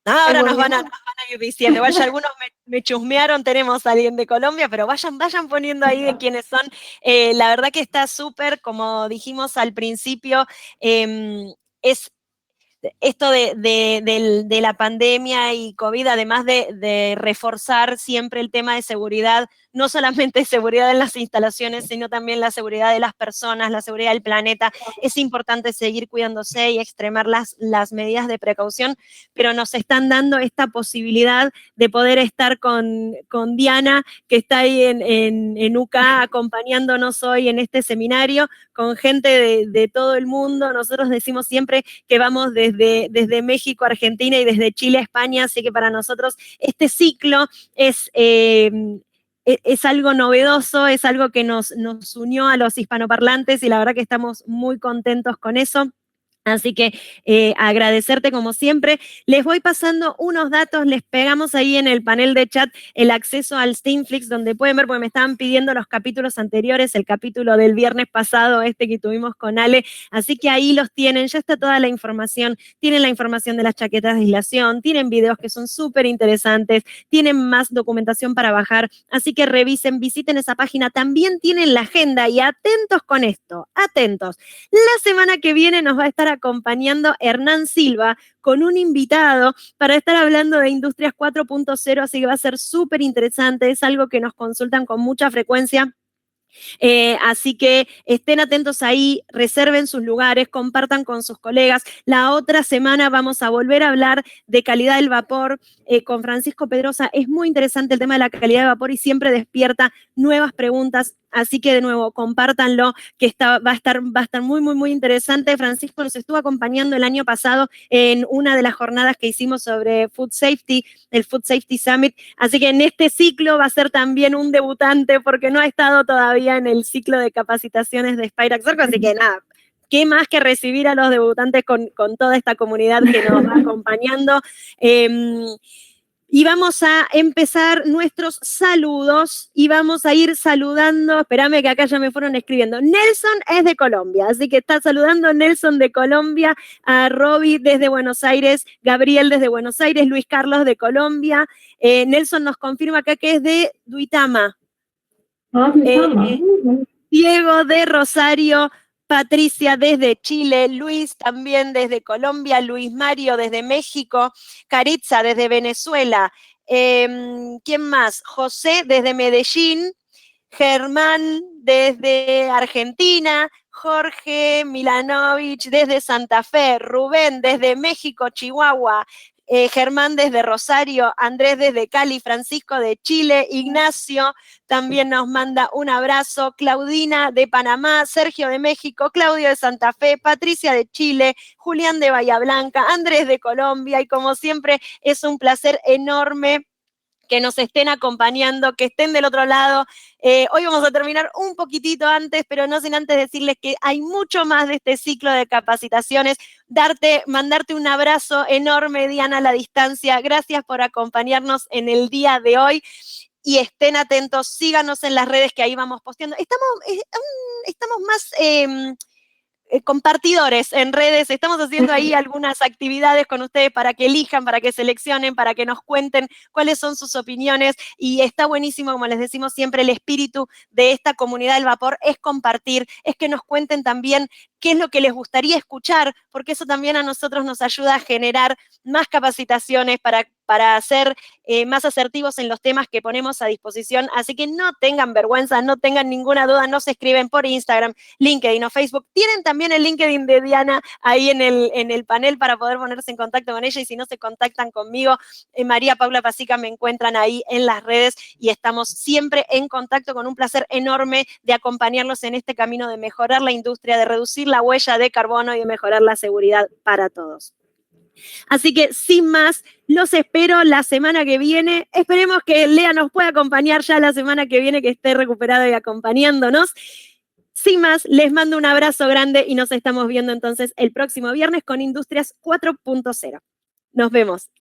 Ahora webinar. nos van a ir diciendo, vaya, algunos me chusmearon, tenemos a alguien de Colombia, pero vayan poniendo ahí de quiénes son. La verdad que está súper, como dijimos al principio, es esto de la pandemia y COVID, además de reforzar siempre el tema de seguridad, no solamente seguridad en las instalaciones, sino también la seguridad de las personas, la seguridad del planeta. Es importante seguir cuidándose y extremar las medidas de precaución, pero nos están dando esta posibilidad de poder estar con Diana, que está ahí en UK acompañándonos hoy en este seminario, con gente de todo el mundo. Nosotros decimos siempre que vamos desde México a Argentina y desde Chile a España, así que para nosotros este ciclo es algo novedoso, es algo que nos unió a los hispanoparlantes y la verdad que estamos muy contentos con eso. Así que agradecerte como siempre. Les voy pasando unos datos, les pegamos ahí en el panel de chat el acceso al Steamflix, donde pueden ver, porque me estaban pidiendo los capítulos anteriores, el capítulo del viernes pasado, este que tuvimos con Ale, así que ahí los tienen, ya está toda la información, tienen la información de las chaquetas de aislación, tienen videos que son súper interesantes, tienen más documentación para bajar, así que revisen, visiten esa página, también tienen la agenda y atentos con esto, atentos. La semana que viene nos va a estar acompañando Hernán Silva con un invitado para estar hablando de Industrias 4.0, así que va a ser súper interesante, es algo que nos consultan con mucha frecuencia. Así que estén atentos ahí, reserven sus lugares, compartan con sus colegas. La otra semana vamos a volver a hablar de calidad del vapor con Francisco Pedrosa. Es muy interesante el tema de la calidad del vapor y siempre despierta nuevas preguntas. Así que de nuevo, compártanlo, que va a estar muy, muy, muy interesante. Francisco nos estuvo acompañando el año pasado en una de las jornadas que hicimos sobre Food Safety, el Food Safety Summit. Así que en este ciclo va a ser también un debutante porque no ha estado todavía en el ciclo de capacitaciones de Spirax Orco. Así que nada, qué más que recibir a los debutantes con toda esta comunidad que nos va acompañando. Y vamos a empezar nuestros saludos y vamos a ir saludando, espérame que acá ya me fueron escribiendo, Nelson es de Colombia, así que está saludando Nelson de Colombia, a Roby desde Buenos Aires, Gabriel desde Buenos Aires, Luis Carlos de Colombia, Nelson nos confirma acá que es de Duitama. Diego de Rosario, Patricia desde Chile, Luis también desde Colombia, Luis Mario desde México, Caritza desde Venezuela, ¿quién más? José desde Medellín, Germán desde Argentina, Jorge Milanovich desde Santa Fe, Rubén desde México, Chihuahua, Germán desde Rosario, Andrés desde Cali, Francisco de Chile, Ignacio también nos manda un abrazo, Claudina de Panamá, Sergio de México, Claudio de Santa Fe, Patricia de Chile, Julián de Bahía Blanca, Andrés de Colombia y como siempre es un placer enorme que nos estén acompañando, que estén del otro lado. Hoy vamos a terminar un poquitito antes, pero no sin antes decirles que hay mucho más de este ciclo de capacitaciones. Mandarte un abrazo enorme, Diana, a la distancia. Gracias por acompañarnos en el día de hoy. Y estén atentos, síganos en las redes que ahí vamos posteando. Estamos más compartidores en redes, estamos haciendo ahí algunas actividades con ustedes para que elijan, para que seleccionen, para que nos cuenten cuáles son sus opiniones y está buenísimo, como les decimos siempre, el espíritu de esta comunidad del vapor es compartir, es que nos cuenten también qué es lo que les gustaría escuchar, porque eso también a nosotros nos ayuda a generar más capacitaciones para ser más asertivos en los temas que ponemos a disposición. Así que no tengan vergüenza, no tengan ninguna duda, nos escriben por Instagram, LinkedIn o Facebook. Tienen también el LinkedIn de Diana ahí en el panel para poder ponerse en contacto con ella, y si no se contactan conmigo, María Paula Pasica, me encuentran ahí en las redes y estamos siempre en contacto, con un placer enorme de acompañarlos en este camino de mejorar la industria, de reducir la huella de carbono y de mejorar la seguridad para todos. Así que, sin más, los espero la semana que viene. Esperemos que Lea nos pueda acompañar ya la semana que viene, que esté recuperado y acompañándonos. Sin más, les mando un abrazo grande y nos estamos viendo entonces el próximo viernes con Industrias 4.0. Nos vemos.